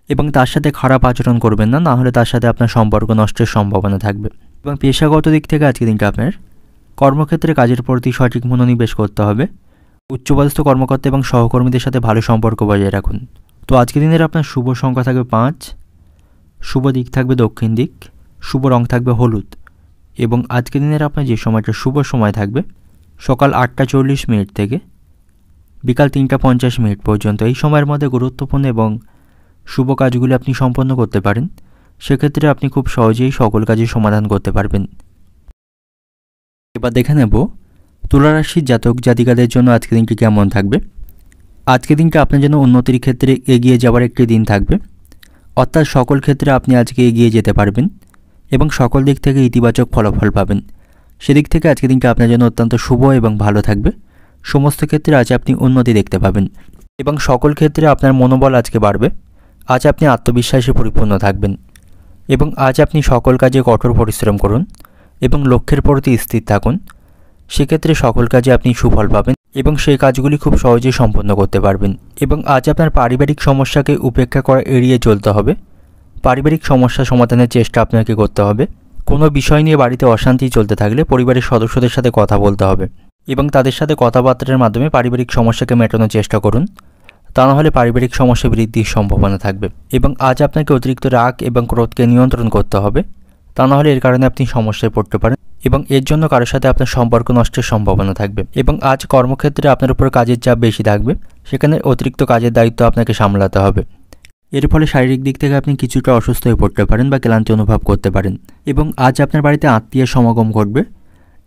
এবং তার সাথে খারাপ আচরণ করবেন না, না হলে তার সাথে আপনার সম্পর্ক নষ্টের সম্ভাবনা থাকবে। এবং পেশাগত দিক থেকে আজকে দিনটা আপনার কর্মক্ষেত্রে কাজের প্রতি সঠিক মনোনিবেশ করতে হবে। উচ্চপদস্থ কর্মকর্তা এবং সহকর্মীদের সাথে ভালো সম্পর্ক বজায় রাখুন। তো আজকের দিনের আপনার শুভ সংখ্যা থাকবে 5, শুভ দিক থাকবে দক্ষিণ দিক, শুভ রং থাকবে হলুদ। এবং আজকের দিনের আপনার যে সময়টা শুভ সময় থাকবে সকাল 8:40 থেকে বিকাল 3:50 পর্যন্ত। এই সময়ের মধ্যে গুরুত্বপূর্ণ এবং শুভ কাজগুলি আপনি সম্পন্ন করতে পারেন, সেক্ষেত্রে আপনি খুব সহজেই সকল কাজের সমাধান করতে পারবেন। এবার দেখে নেব তুলা রাশির জাতক জাতিকাদের জন্য আজকের দিনটি কেমন থাকবে। আজকের দিনটা আপনার জন্য উন্নতির ক্ষেত্রে এগিয়ে যাওয়ার একটি দিন থাকবে, অর্থাৎ সকল ক্ষেত্রে আপনি আজকে এগিয়ে যেতে পারবেন এবং সকল দিক থেকে ইতিবাচক ফলাফল পাবেন। সেদিক থেকে আজকের দিনটা আপনার জন্য অত্যন্ত শুভ এবং ভালো থাকবে। সমস্ত ক্ষেত্রে আজ আপনি উন্নতি দেখতে পাবেন এবং সকল ক্ষেত্রে আপনার মনোবল আজকে বাড়বে। আজ আপনি আত্মবিশ্বাসে পরিপূর্ণ থাকবেন এবং আজ আপনি সকল কাজে কঠোর পরিশ্রম করুন এবং লক্ষ্যের প্রতি স্থির থাকুন। সেক্ষেত্রে সকল কাজে আপনি সুফল পাবেন এবং সেই কাজগুলি খুব সহজেই সম্পন্ন করতে পারবেন। এবং আজ আপনার পারিবারিক সমস্যাকে উপেক্ষা করা এড়িয়ে চলতে হবে। পারিবারিক সমস্যা সমাধানের চেষ্টা আপনাকে করতে হবে। কোনো বিষয় নিয়ে বাড়িতে অশান্তি চলতে থাকলে পরিবারের সদস্যদের সাথে কথা বলতে হবে এবং তাদের সাথে কথাবার্তার মাধ্যমে পারিবারিক সমস্যাকে মেটানোর চেষ্টা করুন, তা না হলে পারিবারিক সমস্যা বৃদ্ধির সম্ভাবনা থাকবে। এবং আজ আপনাকে অতিরিক্ত রাগ এবং ক্রোধকে নিয়ন্ত্রণ করতে হবে, তা না হলে এর কারণে আপনি সমস্যায় পড়তে পারেন এবং এর জন্য কারোর সাথে আপনার সম্পর্ক নষ্টের সম্ভাবনা থাকবে। এবং আজ কর্মক্ষেত্রে আপনার উপর কাজের চাপ বেশি থাকবে, সেখানে অতিরিক্ত কাজের দায়িত্ব আপনাকে সামলাতে হবে। এর ফলে শারীরিক দিক থেকে আপনি কিছুটা অসুস্থ হয়ে পড়তে পারেন বা ক্লান্তি অনুভব করতে পারেন। এবং আজ আপনার বাড়িতে আত্মীয়ের সমাগম ঘটবে,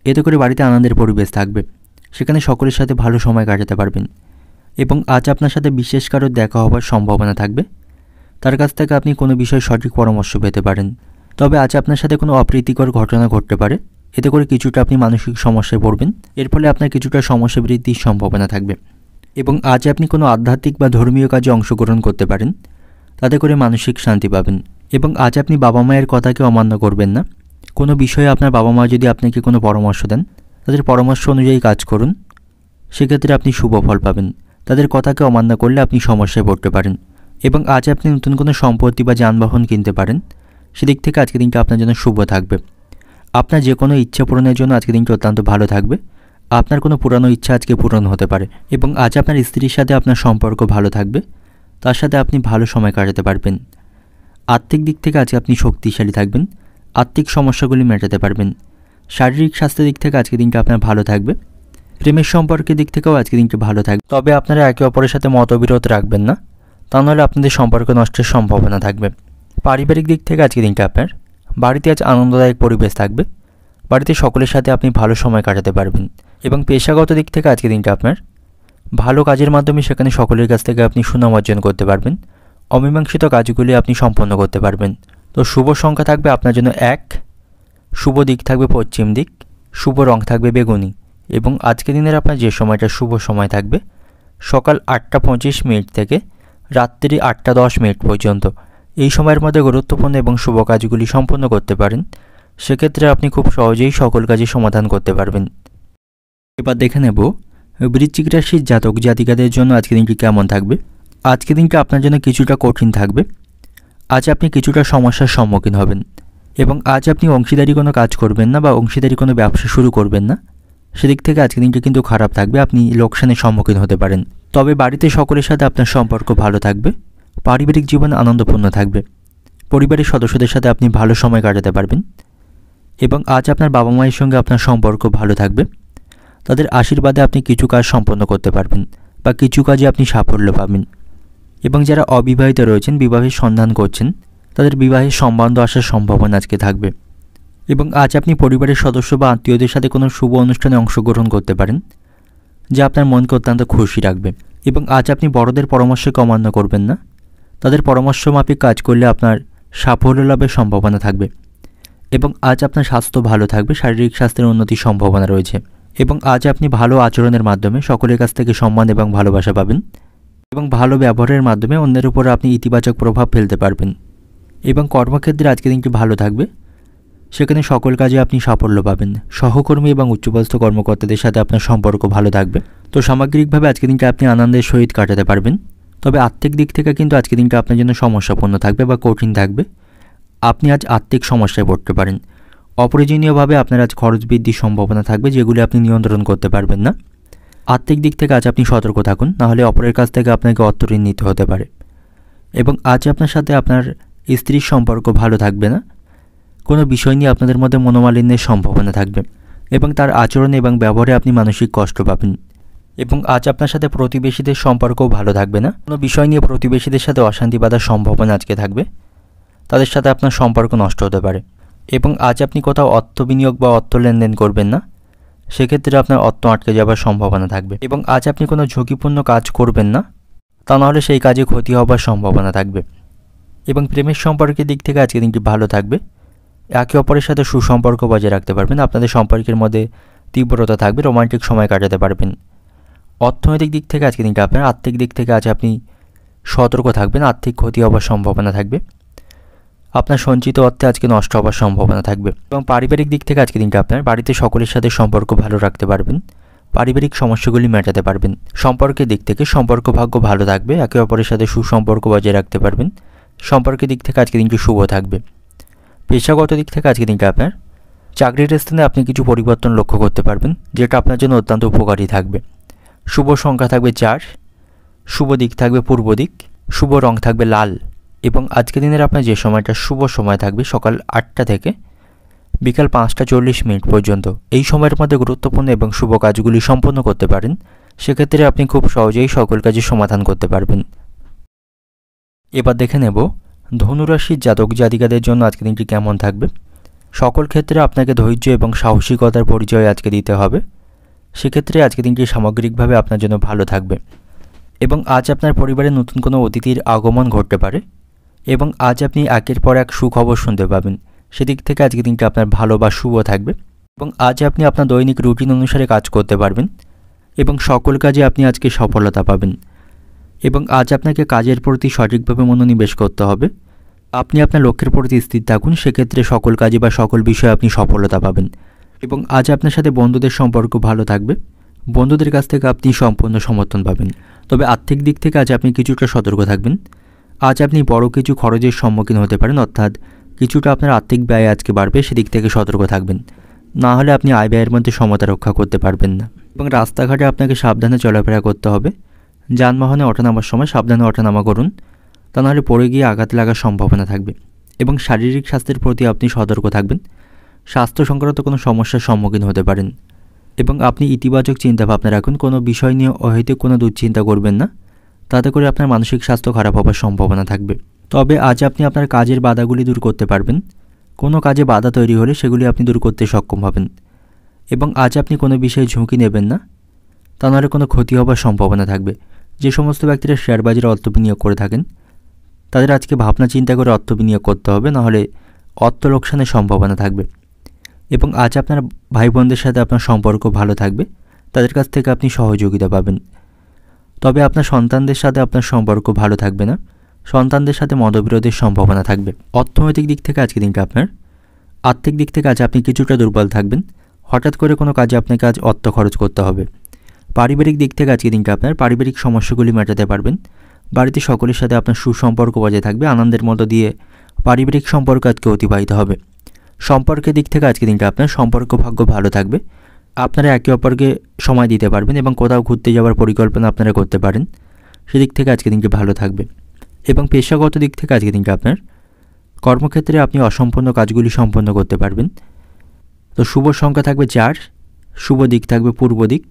এতে করে বাড়িতে আনন্দের পরিবেশ থাকবে, সেখানে সকলের সাথে ভালো সময় কাটাতে পারবেন। এবং আজ আপনার সাথে বিশেষ কারোর দেখা হওয়ার সম্ভাবনা থাকবে, তার কাছ থেকে আপনি কোনো বিষয়ে সঠিক পরামর্শ পেতে পারেন। তবে আজ আপনার সাথে কোনো অপ্রীতিকর ঘটনা ঘটতে পারে, এতে করে কিছুটা আপনি মানসিক সমস্যায় পড়বেন, এর ফলে আপনার কিছুটা সমস্যা বৃদ্ধির সম্ভাবনা থাকবে। এবং আজ আপনি কোনো আধ্যাত্মিক বা ধর্মীয় কাজে অংশগ্রহণ করতে পারেন, তাতে করে মানসিক শান্তি পাবেন। এবং আজ আপনি বাবা মায়ের কথাকে অমান্য করবেন না। কোনো বিষয়ে আপনার বাবা মা যদি আপনাকে কোনো পরামর্শ দেন, তাদের পরামর্শ অনুযায়ী কাজ করুন, সেক্ষেত্রে আপনি শুভ ফল পাবেন। তাদের কথাকে অমান্য করলে আপনি সমস্যায় পড়তে পারেন। এবং আজ আপনি নতুন কোনো সম্পত্তি বা যানবাহন কিনতে পারেন, সেদিক থেকে আজকের দিনটা আপনার জন্য শুভ থাকবে। আপনার যে কোনো ইচ্ছা পূরণের জন্য আজকের দিনটা অত্যন্ত ভালো থাকবে। আপনার কোনো পুরানো ইচ্ছা আজকে পূরণ হতে পারে। এবং আজ আপনার স্ত্রীর সাথে আপনার সম্পর্ক ভালো থাকবে, তার সাথে আপনি ভালো সময় কাটাতে পারবেন। আর্থিক দিক থেকে আজকে আপনি শক্তিশালী থাকবেন, আর্থিক সমস্যাগুলি মেটাতে পারবেন। শারীরিক স্বাস্থ্যের দিক থেকে আজকের দিনটা আপনার ভালো থাকবে। প্রেমের সম্পর্কের দিক থেকেও আজকের দিনটা ভালো থাকবে, তবে আপনারা একে অপরের সাথে মতবিরোধ রাখবেন না, তা নাহলে আপনাদের সম্পর্ক নষ্টের সম্ভাবনা থাকবে। পারিবারিক দিক থেকে আজকের দিনটা আপনার বাড়িতে আজ আনন্দদায়ক পরিবেশ থাকবে। বাড়িতে সকলের সাথে আপনি ভালো সময় কাটাতে পারবেন। এবং পেশাগত দিক থেকে আজকের দিনটা আপনার ভালো কাজের মাধ্যমে সেখানে সকলের কাছ থেকে আপনি সুনাম অর্জন করতে পারবেন। অমীমাংসিত কাজগুলি আপনি সম্পন্ন করতে পারবেন। তো শুভ সংখ্যা থাকবে আপনার জন্য 1, শুভ দিক থাকবে পশ্চিম দিক, শুভ রং থাকবে বেগুনি। এবং আজকের দিনের আপনার যে সময়টা শুভ সময় থাকবে সকাল 8:25 থেকে রাত্রি 8:10 পর্যন্ত। এই সময়ের মধ্যে গুরুত্বপূর্ণ এবং শুভ কাজগুলি সম্পন্ন করতে পারেন। সেক্ষেত্রে আপনি খুব সহজেই সকল কাজের সমাধান করতে পারবেন। এবার দেখে নেব বৃশ্চিক রাশির জাতক জাতিকাদের জন্য আজকের দিনটি কেমন থাকবে। আজকের দিনটা আপনার জন্য কিছুটা কঠিন থাকবে। আজ আপনি কিছুটা সমস্যার সম্মুখীন হবেন এবং আজ আপনি অংশীদারি কোনো কাজ করবেন না বা অংশীদারি কোনো ব্যবসা শুরু করবেন না। সেদিক থেকে আজকের দিনটা কিন্তু খারাপ থাকবে, আপনি লোকসানের সম্মুখীন হতে পারেন। তবে বাড়িতে সকলের সাথে আপনার সম্পর্ক ভালো থাকবে, পারিবারিক জীবন আনন্দপূর্ণ থাকবে, পরিবারের সদস্যদের সাথে আপনি ভালো সময় কাটাতে পারবেন। এবং আজ আপনার বাবা মায়ের সঙ্গে আপনার সম্পর্ক ভালো থাকবে, তাদের আশীর্বাদে আপনি কিছু কাজ সম্পন্ন করতে পারবেন বা কিছু কাজে আপনি সাফল্য পাবেন। এবং যারা অবিবাহিত রয়েছেন, বিবাহের সন্ধান করছেন, তাদের বিবাহের সম্বন্ধ আসার সম্ভাবনা আজকে থাকবে। এবং আজ আপনি পরিবারের সদস্য বা আত্মীয়দের সাথে কোনো শুভ অনুষ্ঠানে অংশগ্রহণ করতে পারেন, যা আপনার মনকে অত্যন্ত খুশি রাখবে। এবং আজ আপনি বড়দের পরামর্শকে অমান্য করবেন না, তাদের পরামর্শ মাফিক কাজ করলে আপনার সাফল্য লাভের সম্ভাবনা থাকবে। এবং আজ আপনার স্বাস্থ্য ভালো থাকবে, শারীরিক স্বাস্থ্যের উন্নতির সম্ভাবনা রয়েছে। এবং আজ আপনি ভালো আচরণের মাধ্যমে সকলের কাছ থেকে সম্মান এবং ভালোবাসা পাবেন এবং ভালো ব্যবহারের মাধ্যমে অন্যের উপর আপনি ইতিবাচক প্রভাব ফেলতে পারবেন। এবং কর্মক্ষেত্রে আজকের দিনটি ভালো থাকবে, সেখানে সকল কাজে আপনি সাফল্য পাবেন। সহকর্মী এবং উচ্চপদস্থ কর্মকর্তাদের সাথে আপনার সম্পর্ক ভালো থাকবে। তো সামগ্রিকভাবে আজকের দিনটা আপনি আনন্দের সহিত কাটাতে পারবেন। তবে আর্থিক দিক থেকে কিন্তু আজকের দিনটা আপনার জন্য সমস্যাপূর্ণ থাকবে বা কঠিন থাকবে। আপনি আজ আর্থিক সমস্যায় পড়তে পারেন। অপ্রয়োজনীয়ভাবে আপনার আজ খরচ বৃদ্ধির সম্ভাবনা থাকবে, যেগুলি আপনি নিয়ন্ত্রণ করতে পারবেন না। আর্থিক দিক থেকে আজ আপনি সতর্ক থাকুন, নাহলে অপরের কাছ থেকে আপনাকে অর্থ ঋণ নিতে হতে পারে। এবং আজ আপনার সাথে আপনার স্ত্রীর সম্পর্ক ভালো থাকবে না, কোনো বিষয় নিয়ে আপনাদের মধ্যে মনোমালিন্যের সম্ভাবনা থাকবে এবং তার আচরণ এবং ব্যবহারে আপনি মানসিক কষ্ট পাবেন। এবং আজ আপনার সাথে প্রতিবেশীদের সম্পর্কও ভালো থাকবে না, কোনো বিষয় নিয়ে প্রতিবেশীদের সাথে অশান্তি বাঁধার সম্ভাবনা আজকে থাকবে, তাদের সাথে আপনার সম্পর্ক নষ্ট হতে পারে। এবং আজ আপনি কোথাও অর্থ বিনিয়োগ বা অর্থ লেনদেন করবেন না, সেক্ষেত্রে আপনার অর্থ আটকে যাওয়ার সম্ভাবনা থাকবে। এবং আজ আপনি কোনো ঝুঁকিপূর্ণ কাজ করবেন না, তা নাহলে সেই কাজে ক্ষতি হওয়ার সম্ভাবনা থাকবে। এবং প্রেমের সম্পর্কের দিক থেকে আজকে দিনটি ভালো থাকবে, একে অপরের সাথে সুসম্পর্ক বজায় রাখতে পারবেন, আপনাদের সম্পর্কের মধ্যে তীব্রতা থাকবে, রোমান্টিক সময় কাটাতে পারবেন। অর্থনৈতিক দিক থেকে আজকে দিনটা আপনার আর্থিক দিক থেকে আজ আপনি সতর্ক থাকবেন, আর্থিক ক্ষতি হওয়ার সম্ভাবনা থাকবে, আপনার সঞ্চিত অর্থে আজকে নষ্ট হওয়ার সম্ভাবনা থাকবে। এবং পারিবারিক দিক থেকে আজকে দিনটা আপনার বাড়িতে সকলের সাথে সম্পর্ক ভালো রাখতে পারবেন, পারিবারিক সমস্যাগুলি মেটাতে পারবেন। সম্পর্কের দিক থেকে সম্পর্ক ভাগ্য ভালো থাকবে, একে অপরের সাথে সুসম্পর্ক বজায় রাখতে পারবেন। সম্পর্কের দিক থেকে আজকে দিনটি শুভ থাকবে। পেশাগত দিক থেকে আজকে দিনটা আপনার চাকরির স্থানে আপনি কিছু পরিবর্তন লক্ষ্য করতে পারবেন, যেটা আপনার জন্য অত্যন্ত উপকারী থাকবে। শুভ সংখ্যা থাকবে 4, শুভ দিক থাকবে পূর্ব দিক, শুভ রং থাকবে লাল। এবং আজকের দিনের আপনার যে সময়টা শুভ সময় থাকবে সকাল 8টা থেকে বিকাল 5:40 পর্যন্ত। এই সময়ের মধ্যে গুরুত্বপূর্ণ এবং শুভ কাজগুলি সম্পন্ন করতে পারেন, সেক্ষেত্রে আপনি খুব সহজেই সকল কাজের সমাধান করতে পারবেন। এবার দেখে নেব ধনুরাশির জাতক জাতিকাদের জন্য আজকের দিনটি কেমন থাকবে। সকল ক্ষেত্রে আপনাকে ধৈর্য এবং সাহসিকতার পরিচয় আজকে দিতে হবে, সেক্ষেত্রে আজকের দিনটি সামগ্রিকভাবে আপনার জন্য ভালো থাকবে। এবং আজ আপনার পরিবারে নতুন কোনো অতিথির আগমন ঘটতে পারে এবং আজ আপনি একের পর এক সুখবর শুনতে পাবেন, সেদিক থেকে আজকের দিনটি আপনার ভালো বা শুভ থাকবে। এবং আজ আপনি আপনার দৈনিক রুটিন অনুসারে কাজ করতে পারবেন এবং সকল কাজে আপনি আজকে সফলতা পাবেন। এবং আজ আপনাকে কাজের প্রতি সঠিকভাবে মনোনিবেশ করতে হবে, আপনি আপনার লক্ষ্যের প্রতি স্থির থাকুন, সেক্ষেত্রে সকল কাজে বা সকল বিষয়ে আপনি সফলতা পাবেন। এবং আজ আপনার সাথে বন্ধুদের সম্পর্ক ভালো থাকবে, বন্ধুদের কাছ থেকে আপনি সম্পূর্ণ সমর্থন পাবেন। তবে আর্থিক দিক থেকে আজ আপনি কিছুটা সতর্ক থাকবেন, আজ আপনি বড় কিছু খরচের সম্মুখীন হতে পারেন, অর্থাৎ কিছুটা আপনার আর্থিক ব্যয় আজকে বাড়বে, সেদিক থেকে সতর্ক থাকবেন, না হলে আপনি আয় ব্যয়ের মধ্যে সমতা রক্ষা করতে পারবেন না। এবং রাস্তাঘাটে আপনাকে সাবধানে চলাফেরা করতে হবে, যানবাহনে ওঠানামার সময় সাবধানে ওঠানামা করুন, তা নাহলে পড়ে গিয়ে আঘাত লাগার সম্ভাবনা থাকবে। এবং শারীরিক স্বাস্থ্যের প্রতি আপনি সতর্ক থাকবেন, স্বাস্থ্য সংক্রান্ত কোনো সমস্যার সম্মুখীন হতে পারেন। এবং আপনি ইতিবাচক চিন্তাভাবনা রাখুন, কোনো বিষয় নিয়ে অহেতুক কোনো দুশ্চিন্তা করবেন না, তাতে করে আপনার মানসিক স্বাস্থ্য খারাপ হওয়ার সম্ভাবনা থাকবে। তবে আজ আপনি আপনার কাজের বাধাগুলি দূর করতে পারবেন, কোনো কাজে বাধা তৈরি হলে সেগুলি আপনি দূর করতে সক্ষম হবেন। এবং আজ আপনি কোনো বিষয়ে ঝুঁকি নেবেন না, তা নাহলে কোনো ক্ষতি হবার সম্ভাবনা থাকবে। যে সমস্ত ব্যক্তিরা শেয়ার বাজারে অর্থ বিনিয়োগ করে থাকেন তাদের আজকে ভাবনা চিন্তা করে অর্থ বিনিয়োগ করতে হবে, নাহলে অর্থ লোকসানের সম্ভাবনা থাকবে। এবং আজ আপনার ভাই বোনদের সাথে আপনার সম্পর্ক ভালো থাকবে, তাদের কাছ থেকে আপনি সহযোগিতা পাবেন। তবে আপনার সন্তানদের সাথে আপনার সম্পর্ক ভালো থাকবে না, সন্তানদের সাথে মতবিরোধের সম্ভাবনা থাকবে। অর্থনৈতিক দিক থেকে আজকে দিনটা আপনার, আর্থিক দিক থেকে আজ আপনি কিছুটা দুর্বল থাকবেন, হঠাৎ করে কোনো কাজে আপনাকে আজ অর্থ খরচ করতে হবে। পারিবারিক দিক থেকে আজকে দিনটা আপনার পারিবারিক সমস্যাগুলি মেটাতে পারবেন, বাড়িতে সকলের সাথে আপনার সুসম্পর্ক বজায় থাকবে, আনন্দের মধ্য দিয়ে পারিবারিক সম্পর্ক আজকে অতিবাহিত হবে। সম্পর্কের দিক থেকে আজকে দিনটা আপনার সম্পর্ক ভাগ্য ভালো থাকবে, আপনারা একে অপরকে সময় দিতে পারবেন এবং কোথাও ঘুরতে যাওয়ার পরিকল্পনা আপনারা করতে পারেন, সেদিক থেকে আজকে দিনটি ভালো থাকবে। এবং পেশাগত দিক থেকে আজকে দিনটা আপনার কর্মক্ষেত্রে আপনি অসম্পূর্ণ কাজগুলি সম্পন্ন করতে পারবেন। তো শুভ সংখ্যা থাকবে 4, শুভ দিক থাকবে পূর্ব দিক,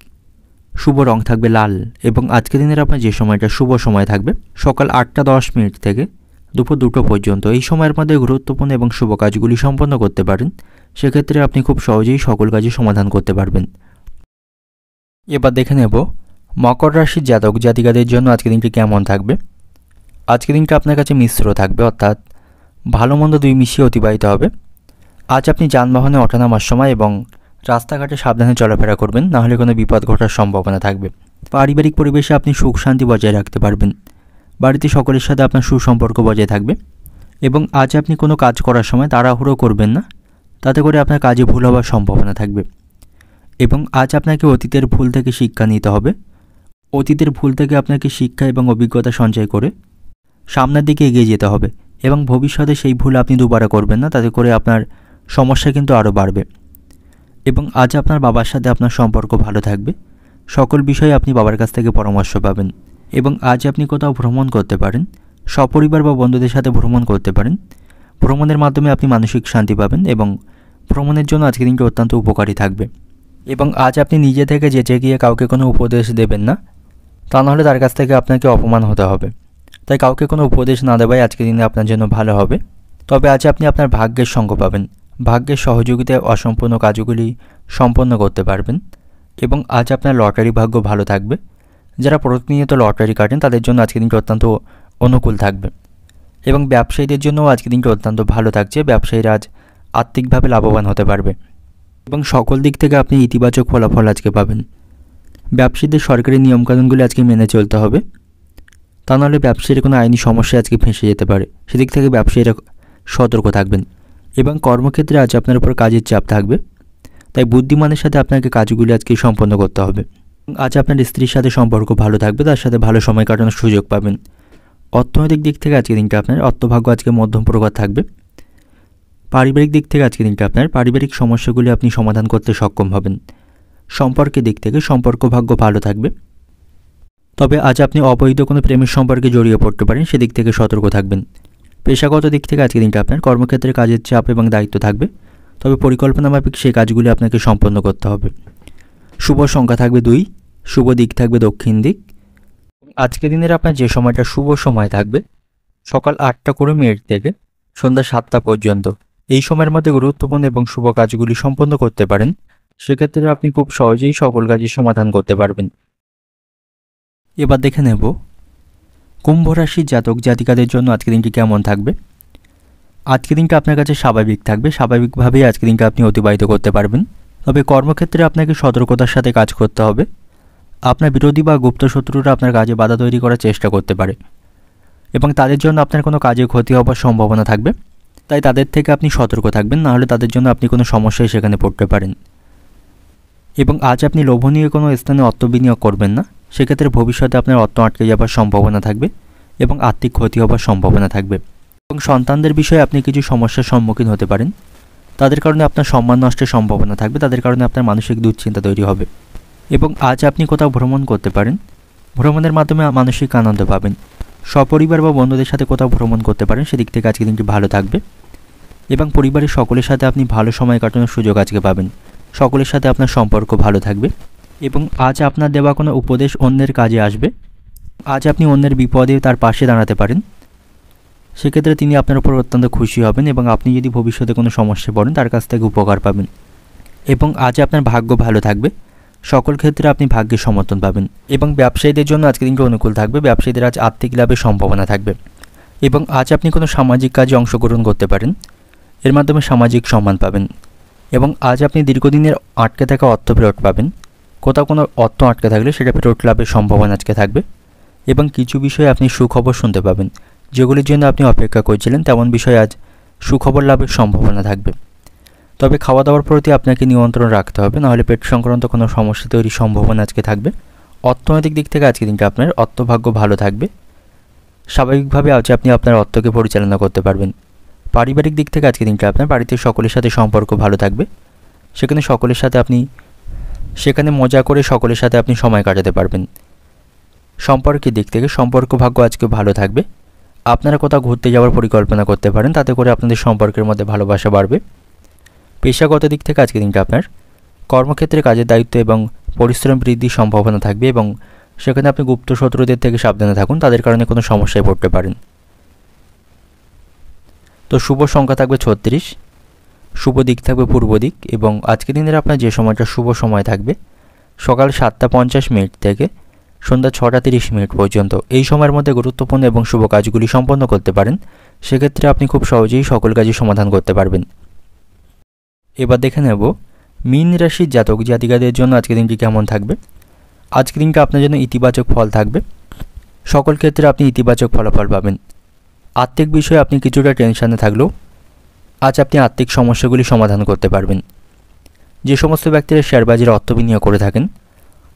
শুভ রং থাকবে লাল। এবং আজকের দিনের আপনার যে সময়টা শুভ সময় থাকবে সকাল 8:10 থেকে দুপুর 2টো পর্যন্ত, এই সময়ের মধ্যে গুরুত্বপূর্ণ এবং শুভ কাজগুলি সম্পন্ন করতে পারেন, সেক্ষেত্রে আপনি খুব সহজেই সকল কাজে সমাধান করতে পারবেন। এবার দেখে নেব মকর রাশির জাতক জাতিকাদের জন্য আজকের দিনটি কেমন থাকবে। আজকের দিনটা আপনার কাছে মিশ্র থাকবে, অর্থাৎ ভালো মন্দ দুই মিশিয়ে অতিবাহিত হবে। আজ আপনি যানবাহনে ওঠানামার সময় এবং রাস্তাঘাটে সাবধানে চলাফেরা করবেন, নাহলে কোনো বিপদ ঘটার সম্ভাবনা থাকবে। পারিবারিক পরিবেশে আপনি সুখ শান্তি বজায় রাখতে পারবেন, বাড়িতে সকলের সাথে আপনার সুসম্পর্ক বজায় থাকবে। এবং আজ আপনি কোনো কাজ করার সময় তাড়াহুড়ো করবেন না, তাতে করে আপনার কাজে ভুল হওয়ার সম্ভাবনা থাকবে। এবং আজ আপনাকে অতীতের ভুল থেকে শিক্ষা নিতে হবে, অতীতের ভুল থেকে আপনাকে শিক্ষা এবং অভিজ্ঞতা সঞ্চয় করে সামনের দিকে এগিয়ে যেতে হবে। এবং ভবিষ্যতে সেই ভুল আপনি দুবারা করবেন না, তাতে করে আপনার সমস্যা কিন্তু আরও বাড়বে। এবং আজ আপনার বাবার সাথে আপনার সম্পর্ক ভালো থাকবে, সকল বিষয়ে আপনি বাবার কাছ থেকে পরামর্শ পাবেন। এবং আজ আপনি কোথাও ভ্রমণ করতে পারেন, সপরিবার বা বন্ধুদের সাথে ভ্রমণ করতে পারেন, ভ্রমণের মাধ্যমে আপনি মানসিক শান্তি পাবেন এবং ভ্রমণের জন্য আজকের দিনটি অত্যন্ত উপকারী থাকবে। এবং আজ আপনি নিজে থেকে যেচে গিয়ে কাউকে কোনো উপদেশ দেবেন না, তা নাহলে তার কাছ থেকে আপনাকে অপমান হতে হবে। তাই কাউকে কোনো উপদেশ না দেওয়াই আজকের দিনে আপনার জন্য ভালো হবে। তবে আজ আপনি আপনার ভাগ্যের সঙ্গ পাবেন, ভাগ্যের সহযোগিতায় অসম্পূর্ণ কাজগুলি সম্পন্ন করতে পারবেন। এবং আজ আপনার লটারি ভাগ্য ভালো থাকবে, যারা প্রতিনিয়ত লটারি কাটেন তাদের জন্য আজকের দিনটি অত্যন্ত অনুকূল থাকবে। এবং ব্যবসায়ীদের জন্যও আজকের দিনটি অত্যন্ত ভালো থাকছে, ব্যবসায়ীরা আজ আর্থিকভাবে লাভবান হতে পারবে এবং সকল দিক থেকে আপনি ইতিবাচক ফলাফল আজকে পাবেন। ব্যবসায়ীদের সরকারি নিয়মকানুনগুলি আজকে মেনে চলতে হবে, তা নাহলে ব্যবসায়ীর কোনো আইনি সমস্যা আজকে ফেঁসে যেতে পারে, সেদিক থেকে ব্যবসায়ীরা সতর্ক থাকবেন। এবং কর্মক্ষেত্রে আজ আপনার উপর কাজের চাপ থাকবে, তাই বুদ্ধিমানের সাথে আপনাকে কাজগুলি আজকে সম্পন্ন করতে হবে। আজ আপনার স্ত্রীর সাথে সম্পর্ক ভালো থাকবে, তার সাথে ভালো সময় কাটানোর সুযোগ পাবেন। অর্থনৈতিক দিক থেকে আজকের দিনটা আপনার অর্থভাগ্য আজকে মধ্যম প্রকার থাকবে। পারিবারিক দিক থেকে আজকের দিনটা আপনার পারিবারিক সমস্যাগুলি আপনি সমাধান করতে সক্ষম হবেন। সম্পর্কের দিক থেকে সম্পর্ক ভাগ্য ভালো থাকবে, তবে আজ আপনি অবৈধ কোনো প্রেমের সম্পর্কে জড়িয়ে পড়তে পারেন, সেদিক থেকে সতর্ক থাকবেন। পেশাগত দিক থেকে আজকের দিনটা আপনার কর্মক্ষেত্রে কাজের চাপ এবং দায়িত্ব থাকবে, তবে পরিকল্পনা মাফিক সেই কাজগুলি আপনাকে সম্পন্ন করতে হবে। শুভ সংখ্যা থাকবে 2, শুভ দিক থাকবে দক্ষিণ দিক। আজকের দিনের আপনার যে সময়টা শুভ সময় থাকবে সকাল 8:20 থেকে সন্ধ্যা 7টা পর্যন্ত, এই সময়ের মধ্যে গুরুত্বপূর্ণ এবং শুভ কাজগুলি সম্পন্ন করতে পারেন, সেক্ষেত্রে আপনি খুব সহজেই সকল কাজের সমাধান করতে পারবেন। এবার দেখে নেব কুম্ভ রাশির জাতক জাতিকাদের জন্য আজকের দিনটি কেমন থাকবে। আজকের দিনটা আপনার কাছে স্বাভাবিক থাকবে, স্বাভাবিকভাবেই আজকের দিনটা আপনি অতিবাহিত করতে পারবেন। তবে কর্মক্ষেত্রে আপনাকে সতর্কতার সাথে কাজ করতে হবে, আপনার বিরোধী বা গুপ্ত শত্রুরা আপনার কাজে বাধা তৈরি করার চেষ্টা করতে পারে এবং তাদের জন্য আপনার কোনো কাজে ক্ষতি হওয়ার সম্ভাবনা থাকবে, তাই তাদের থেকে আপনি সতর্ক থাকবেন, নাহলে তাদের জন্য আপনি কোনো সমস্যায় সেখানে পড়তে পারেন। এবং আজ আপনি লোভনীয় কোনো স্থানে অর্থ বিনিয়োগ করবেন না, সেক্ষেত্রে ভবিষ্যতে আপনার অর্থ আটকে যাওয়ার সম্ভাবনা থাকবে এবং আর্থিক ক্ষতি হওয়ার সম্ভাবনা থাকবে। এবং সন্তানদের বিষয়ে আপনি কিছু সমস্যার সম্মুখীন হতে পারেন, তাদের কারণে আপনার সম্মান নষ্টের সম্ভাবনা থাকবে, তাদের কারণে আপনার মানসিক দুশ্চিন্তা তৈরি হবে। এবং আজ আপনি কোথাও ভ্রমণ করতে পারেন, ভ্রমণের মাধ্যমে মানসিক আনন্দ পাবেন। সপরিবার বা বন্ধুদের সাথে কোথাও ভ্রমণ করতে পারেন, সেদিক থেকে আজকে দিনটি ভালো থাকবে। এবং পরিবারের সকলের সাথে আপনি ভালো সময় কাটানোর সুযোগ আজকে পাবেন, সকলের সাথে আপনার সম্পর্ক ভালো থাকবে। এবং আজ আপনার দেওয়া কোনো উপদেশ অন্যের কাজে আসবে, আজ আপনি অন্যের বিপদে তার পাশে দাঁড়াতে পারেন, সেক্ষেত্রে তিনি আপনার উপর অত্যন্ত খুশি হবেন এবং আপনি যদি ভবিষ্যতে কোনো সমস্যায় পড়েন তার কাছ থেকে উপকার পাবেন। এবং আজ আপনার ভাগ্য ভালো থাকবে, সকল ক্ষেত্রে আপনি ভাগ্যের সমর্থন পাবেন। এবং ব্যবসায়ীদের জন্য আজকের দিনটি অনুকূল থাকবে, ব্যবসায়ীদের আজ আর্থিক লাভের সম্ভাবনা থাকবে। এবং আজ আপনি কোনো সামাজিক কাজে অংশগ্রহণ করতে পারেন, এর মাধ্যমে সামাজিক সম্মান পাবেন। এবং আজ আপনি দীর্ঘদিনের আটকে থাকা অর্থ ফেরত পাবেন, কোথাও কোনো অর্থ আটকে থাকলে সেটা ফেরত লাভের সম্ভাবনা আজকে থাকবে। এবং কিছু বিষয়ে আপনি সুখবর শুনতে পাবেন, যেগুলির জন্য আপনি অপেক্ষা করছিলেন তেমন বিষয়ে আজ সুখবর লাভের সম্ভাবনা থাকবে। তবে খাওয়া দাওয়ার প্রতি আপনাকে নিয়ন্ত্রণ রাখতে হবে, নাহলে পেট সংক্রান্ত কোনো সমস্যা তৈরির সম্ভাবনা আজকে থাকবে। অর্থনৈতিক দিক থেকে আজকে দিনটা আপনার অর্থভাগ্য ভালো থাকবে, স্বাভাবিকভাবে আজ আপনি আপনার অর্থকে পরিচালনা করতে পারবেন। পারিবারিক দিক থেকে আজকে দিনটা আপনার বাড়িতে সকলের সাথে সম্পর্ক ভালো থাকবে, সেখানে মজা করে সকলের সাথে আপনি সময় কাটাতে পারবেন। সম্পর্কের দিক থেকে সম্পর্ক ভাগ্য আজকে ভালো থাকবে, আপনারা কোথাও ঘুরতে যাওয়ার পরিকল্পনা করতে পারেন, তাতে করে আপনাদের সম্পর্কের মধ্যে ভালোবাসা বাড়বে। পেশাগত দিক থেকে আজকে দিনটা আপনার কর্মক্ষেত্রে কাজের দায়িত্ব এবং পরিশ্রম বৃদ্ধির সম্ভাবনা থাকবে এবং সেখানে আপনি গুপ্ত শত্রুদের থেকে সাবধানে থাকুন, তাদের কারণে কোনো সমস্যায় পড়তে পারেন। তো শুভ সংখ্যা থাকবে 36, শুভ দিক থাকবে পূর্ব দিক এবং আজকের দিনের আপনার যে সময়টা শুভ সময় থাকবে সকাল 7:50 থেকে সন্ধ্যা 6:30 পর্যন্ত। এই সময়ের মধ্যে গুরুত্বপূর্ণ এবং শুভ কাজগুলি সম্পন্ন করতে পারেন, সেক্ষেত্রে আপনি খুব সহজেই সকল কাজই সমাধান করতে পারবেন। এবার দেখে নেব মীন রাশির জাতক জাতিকাদের জন্য আজকের দিনটি কেমন থাকবে। আজকের দিনটা আপনার জন্য ইতিবাচক ফল থাকবে, সকল ক্ষেত্রে আপনি ইতিবাচক ফলাফল পাবেন। আর্থিক বিষয়ে আপনি কিছুটা টেনশানে থাকলেও আজ আপনি আর্থিক সমস্যাগুলি সমাধান করতে পারবেন। যে সমস্ত ব্যক্তিরা শেয়ার বাজারে অর্থ বিনিয়োগ করে থাকেন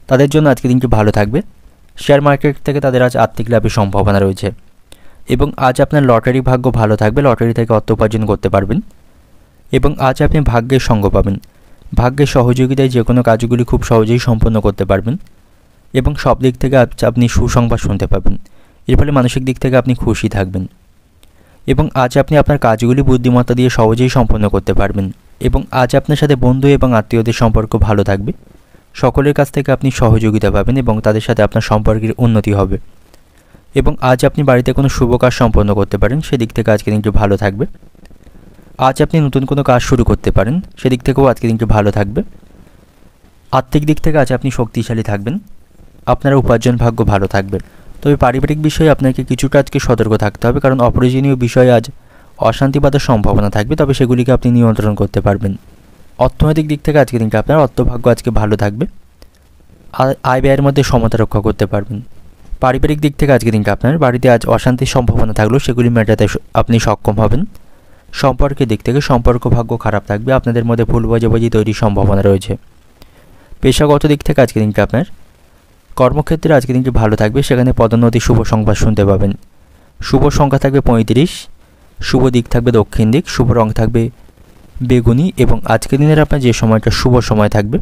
তাদের জন্য আজকের দিনটি ভালো থাকবে, শেয়ার মার্কেট থেকে তাদের আজ আর্থিক লাভের সম্ভাবনা রয়েছে। এবং আজ আপনার লটারি ভাগ্য ভালো থাকবে, লটারি থেকে অর্থ উপার্জন করতে পারবেন। এবং আজ আপনি ভাগ্যের সঙ্গ পাবেন, ভাগ্যের সহযোগিতায় যে কোনো কাজগুলি খুব সহজেই সম্পন্ন করতে পারবেন। এবং সব দিক থেকে আপনি সুসংবাদ শুনতে পাবেন, এর ফলে মানসিক দিক থেকে আপনি খুশি থাকবেন। এবং আজ আপনি আপনার কাজগুলি বুদ্ধিমত্তা দিয়ে সহজেই সম্পন্ন করতে পারবেন। এবং আজ আপনার সাথে বন্ধু এবং আত্মীয়দের সম্পর্ক ভালো থাকবে, সকলের কাছ থেকে আপনি সহযোগিতা পাবেন এবং তাদের সাথে আপনার সম্পর্কের উন্নতি হবে। এবং আজ আপনি বাড়িতে কোনো শুভ কাজ সম্পন্ন করতে পারেন, সেদিক থেকে আজকে দিনটি ভালো থাকবে। আজ আপনি নতুন কোনো কাজ শুরু করতে পারেন, সেদিক থেকেও আজকে দিনটি ভালো থাকবে। আর্থিক দিক থেকে আজ আপনি শক্তিশালী থাকবেন, আপনার উপার্জন ভাগ্য ভালো থাকবে। তবে পারিবারিক বিষয়ে আপনাকে কিছুটা আজকে সতর্ক থাকতে হবে, কারণ অপ্রয়োজনীয় বিষয়ে আজ অশান্তি বাঁধার সম্ভাবনা থাকবে, তবে সেগুলিকে আপনি নিয়ন্ত্রণ করতে পারবেন। অর্থনৈতিক দিক থেকে আজকে দিনটা আপনার অর্থভাগ্য আজকে ভালো থাকবে, আয় ব্যয়ের মধ্যে সমতা রক্ষা করতে পারবেন। পারিবারিক দিক থেকে আজকে দিনটা আপনার বাড়িতে আজ অশান্তির সম্ভাবনা থাকলেও সেগুলি মেটাতে আপনি সক্ষম হবেন। সম্পর্কের দিক থেকে সম্পর্ক ভাগ্য খারাপ থাকবে, আপনাদের মধ্যে ভুল বোঝাবুঝি তৈরির সম্ভাবনা রয়েছে। পেশাগত দিক থেকে আজকে দিনটা আপনার কর্মক্ষেত্রে আজকে দিনটি ভালো থাকবে, সেখানে পদোন্নতি শুভ সংবাদ শুনতে পাবেন। শুভ সংখ্যা থাকবে 35, শুভ দিক থাকবে দক্ষিণ দিক, শুভ রং থাকবে বেগুনি। এবং আজকের দিনের আপনার যে সময়টা শুভ সময় থাকবে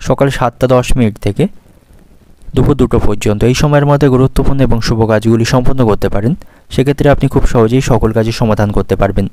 সকাল 7:10 থেকে দুপুর 2টো পর্যন্ত। এই সময়ের মধ্যে গুরুত্বপূর্ণ এবং শুভ কাজগুলি সম্পন্ন করতে পারেন, সেক্ষেত্রে আপনি খুব সহজেই সকল কাজের সমাধান করতে পারবেন।